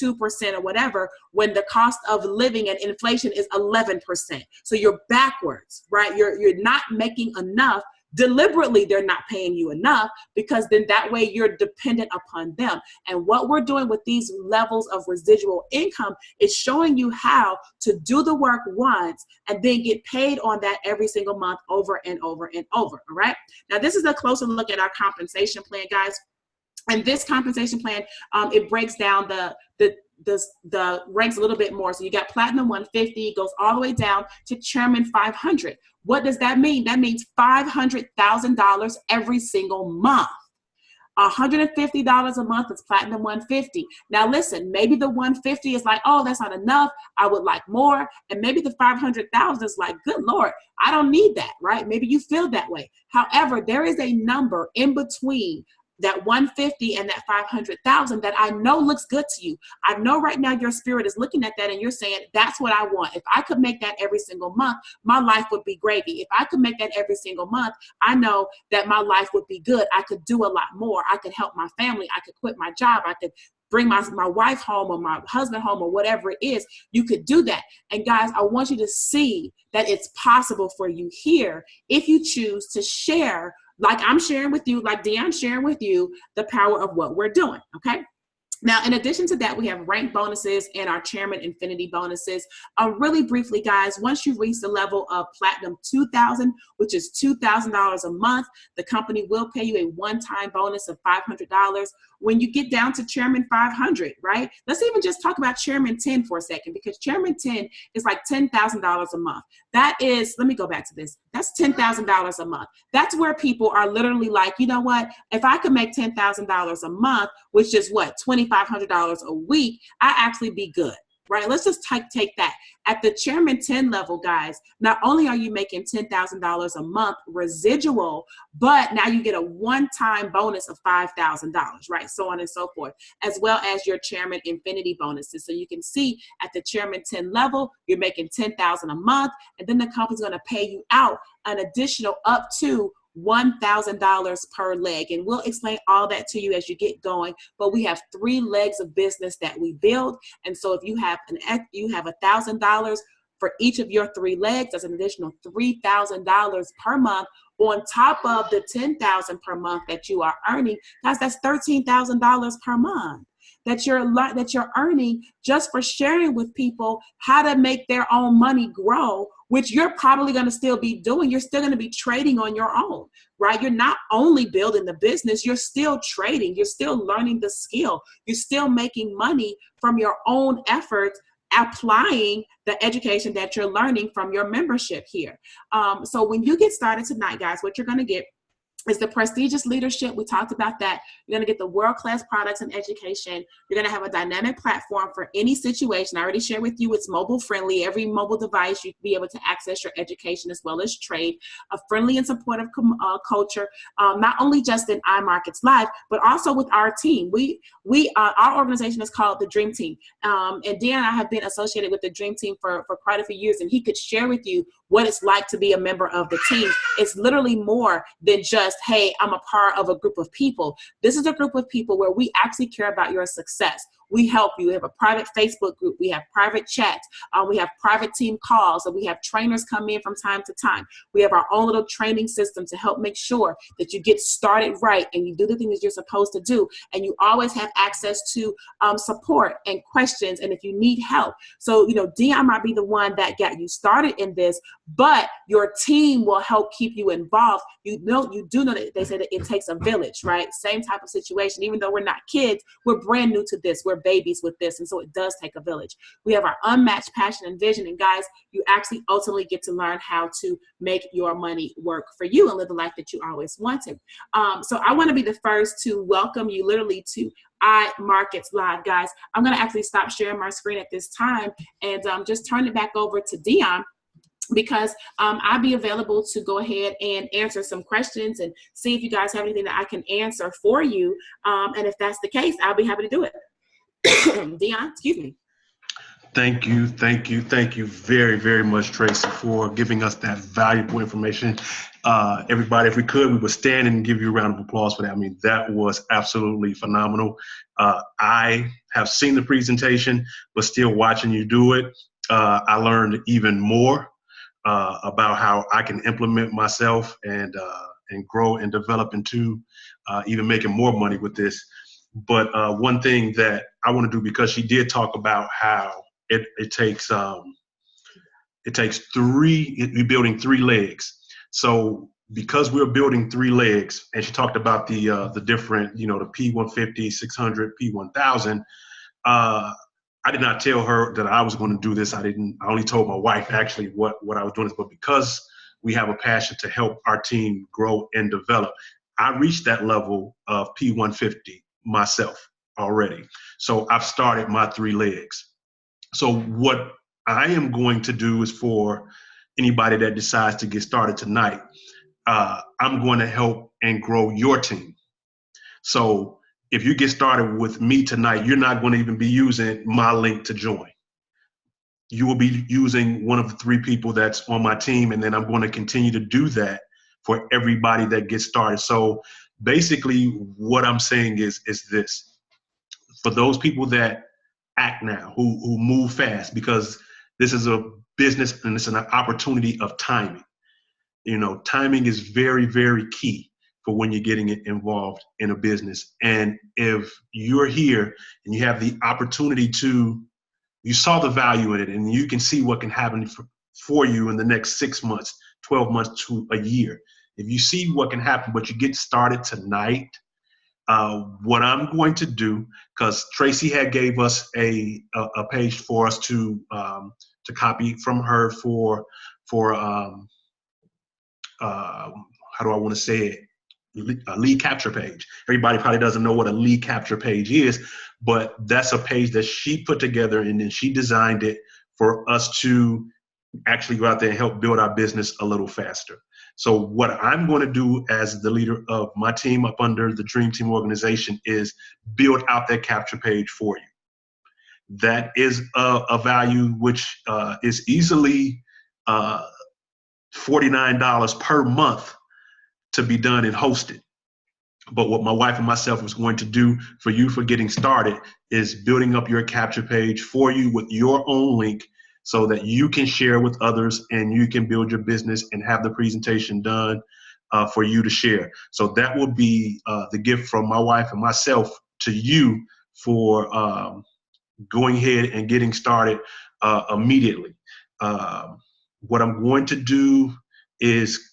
Speaker 2: 2% or whatever when the cost of living and inflation is 11%. So you're backwards, right? You're not making enough. Deliberately, they're not paying you enough because then that way you're dependent upon them. And what we're doing with these levels of residual income is showing you how to do the work once and then get paid on that every single month over and over and over, all right? Now, this is a closer look at our compensation plan, guys. And this compensation plan, it breaks down the the ranks a little bit more. So you got platinum 150, goes all the way down to chairman 500. What does that mean? That means $500,000 every single month. $150 a month is platinum 150. Now listen, maybe the 150 is like, oh, that's not enough. I would like more. And maybe the 500,000 is like, good Lord, I don't need that, right? Maybe you feel that way. However, there is a number in between that 150 and that 500,000 that I know looks good to you. I know right now your spirit is looking at that and you're saying, that's what I want. If I could make that every single month, my life would be gravy. If I could make that every single month, I know that my life would be good. I could do a lot more. I could help my family. I could quit my job. I could bring my wife home or my husband home or whatever it is. You could do that. And guys, I want you to see that it's possible for you here if you choose to share, like I'm sharing with you, like Deion's sharing with you, the power of what we're doing, okay? Now, in addition to that, we have rank bonuses and our Chairman Infinity bonuses. Really briefly, guys, once you reach the level of Platinum 2000, which is $2,000 a month, the company will pay you a one-time bonus of $500. When you get down to Chairman 500, right? Let's even just talk about Chairman 10 for a second, because Chairman 10 is like $10,000 a month. That is, let me go back to this. That's $10,000 a month. That's where people are literally like, you know what? If I could make $10,000 a month, which is what, $2,500 a week, I actually be good, right? Let's just take that. At the Chairman 10 level, guys, not only are you making $10,000 a month residual, but now you get a one-time bonus of $5,000, right? So on and so forth, as well as your Chairman Infinity bonuses. So you can see at the Chairman 10 level, you're making $10,000 a month, and then the company's going to pay you out an additional up to $1,000 per leg. And we'll explain all that to you as you get going. But we have 3 legs of business that we build. And so if you have $1,000 for each of your 3 legs, that's an additional $3,000 per month on top of the $10,000 per month that you are earning. Guys, that's $13,000 per month that you're earning just for sharing with people how to make their own money grow, which you're probably going to still be doing. You're still going to be trading on your own, right? You're not only building the business, you're still trading. You're still learning the skill. You're still making money from your own efforts, applying the education that you're learning from your membership here. So when you get started tonight, guys, what you're going to get is the prestigious leadership. We talked about that. You're going to get the world-class products and education. You're going to have a dynamic platform for any situation. I already shared with you it's mobile friendly. Every mobile device, you can be able to access your education as well as trade. A friendly and supportive culture, not only just in iMarkets Live, but also with our team. Our organization is called the Dream Team. And Dan and I have been associated with the Dream Team for quite a few years, and he could share with you what it's like to be a member of the team. It's literally more than just, hey, I'm a part of a group of people. This is a group of people where we actually care about your success. We help you. We have a private Facebook group. We have private chats. We have private team calls. And we have trainers come in from time to time. We have our own little training system to help make sure that you get started right and you do the things you're supposed to do. And you always have access to support and questions and if you need help. So, Deion might be the one that got you started in this, but your team will help keep you involved. You do know that they say that it takes a village, right? Same type of situation. Even though we're not kids, we're brand new to this. We're babies with this. And so it does take a village. We have our unmatched passion and vision. And guys, you actually ultimately get to learn how to make your money work for you and live the life that you always wanted. So I want to be the first to welcome you literally to iMarkets Live, guys. I'm going to actually stop sharing my screen at this time and just turn it back over to Deion, because I'll be available to go ahead and answer some questions and see if you guys have anything that I can answer for you. And if that's the case, I'll be happy to do it. Deion, excuse me.
Speaker 1: Thank you very, very much, Tracey, for giving us that valuable information. Everybody, if we could, we would stand and give you a round of applause for that. I mean, that was absolutely phenomenal. I have seen the presentation, but still watching you do it, I learned even more about how I can implement myself and grow and develop into even making more money with this. But one thing that I want to do, because she did talk about how it takes we're building 3 legs. So because we're building 3 legs, and she talked about the different, the P150, 600, P1000. I did not tell her that I was going to do this. I only told my wife actually what I was doing. But because we have a passion to help our team grow and develop, I reached that level of P150 myself already. So I've started my 3 legs. So what I am going to do is, for anybody that decides to get started tonight, I'm going to help and grow your team. So if you get started with me tonight, you're not going to even be using my link to join. You will be using one of the 3 people that's on my team, and then I'm going to continue to do that for everybody that gets started. So basically what I'm saying is this: for those people that act now, who move fast, because this is a business and it's an opportunity of timing. Timing is very, very key for when you're getting involved in a business. And if you're here and you have the opportunity you saw the value in it, and you can see what can happen for you in the next 6 months, 12 months to a year. If you see what can happen, but you get started tonight, what I'm going to do, because Tracey had gave us a page for us to copy from her for how do I want to say it? A lead capture page. Everybody probably doesn't know what a lead capture page is, but that's a page that she put together, and then she designed it for us to actually go out there and help build our business a little faster. So what I'm going to do as the leader of my team up under the Dream Team organization is build out that capture page for you. That is a value which is easily $49 per month to be done and hosted. But what my wife and myself was going to do for you for getting started is building up your capture page for you with your own link, so that you can share with others and you can build your business and have the presentation done for you to share. So that will be the gift from my wife and myself to you for going ahead and getting started immediately. What I'm going to do is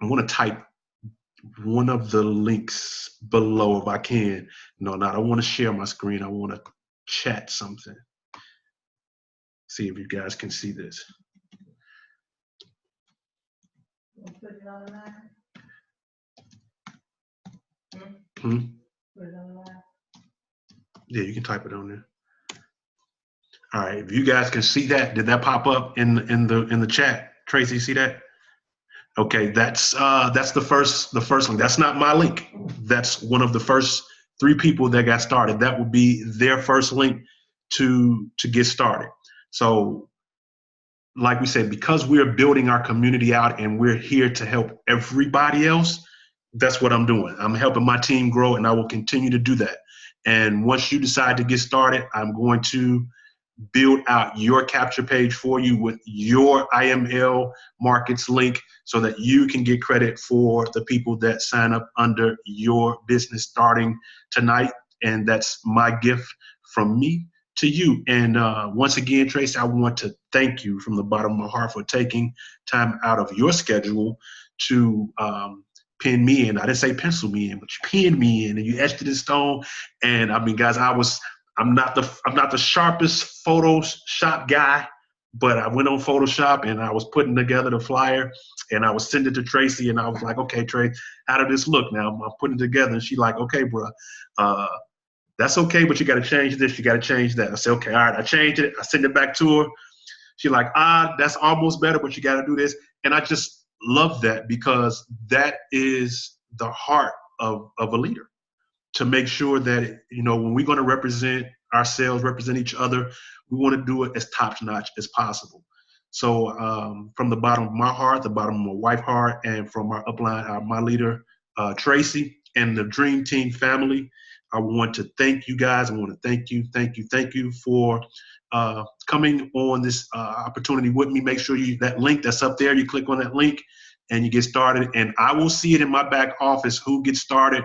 Speaker 1: I'm going to type one of the links below if I can. No, I don't want to share my screen. I want to chat something. See if you guys can see this.
Speaker 4: Put it on the line. Put it on the line.
Speaker 1: Yeah, you can type it on there. All right, if you guys can see that, did that pop up in the chat? Tracey, see that? Okay, that's the first link. That's not my link. That's one of the first 3 people that got started. That would be their first link to get started. So, like we said, because we're building our community out and we're here to help everybody else, that's what I'm doing. I'm helping my team grow, and I will continue to do that. And once you decide to get started, I'm going to build out your capture page for you with your iML markets link, so that you can get credit for the people that sign up under your business starting tonight. And that's my gift from me to you. And once again, Tracey, I want to thank you from the bottom of my heart for taking time out of your schedule to pen me in. I didn't say pencil me in, but you penned me in and you etched it in stone. And I mean, guys, I'm not the sharpest Photoshop guy, but I went on Photoshop and I was putting together the flyer and I was sending it to Tracey, and I was like, okay, Trey, how did this look now? I'm putting it together. And she's like, okay, bro, that's okay, but you got to change this. You got to change that. I said, okay, all right. I changed it. I sent it back to her. She's like, that's almost better, but you got to do this. And I just love that, because that is the heart of a leader. To make sure that, when we're going to represent ourselves, represent each other, we want to do it as top-notch as possible. So from the bottom of my heart, the bottom of my wife's heart, and from our upline, my leader, Tracey, and the Dream Team family, I want to thank you guys. I want to thank you for coming on this opportunity with me. Make sure that link that's up there, you click on that link and you get started. And I will see it in my back office who gets started,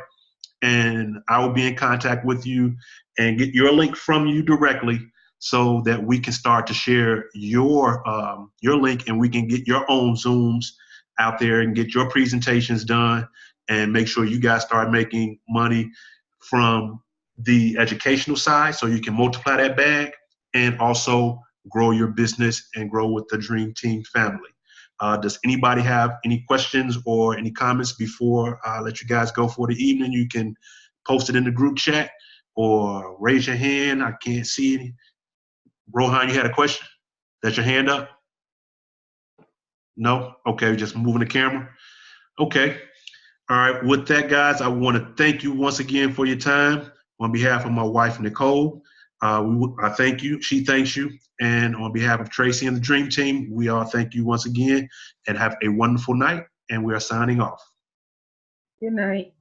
Speaker 1: and I will be in contact with you and get your link from you directly, so that we can start to share your link, and we can get your own Zooms out there and get your presentations done, and make sure you guys start making money from the educational side so you can multiply that bag and also grow your business and grow with the Dream Team family. Does anybody have any questions or any comments before I let you guys go for the evening? You can post it in the group chat or raise your hand. I can't see any. Rohan, you had a question? That's your hand up? No? Okay, just moving the camera. Okay. All right. With that, guys, I want to thank you once again for your time. On behalf of my wife, Nicole, I thank you. She thanks you. And on behalf of Tracey and the Dream Team, we all thank you once again and have a wonderful night. And we are signing off.
Speaker 5: Good night.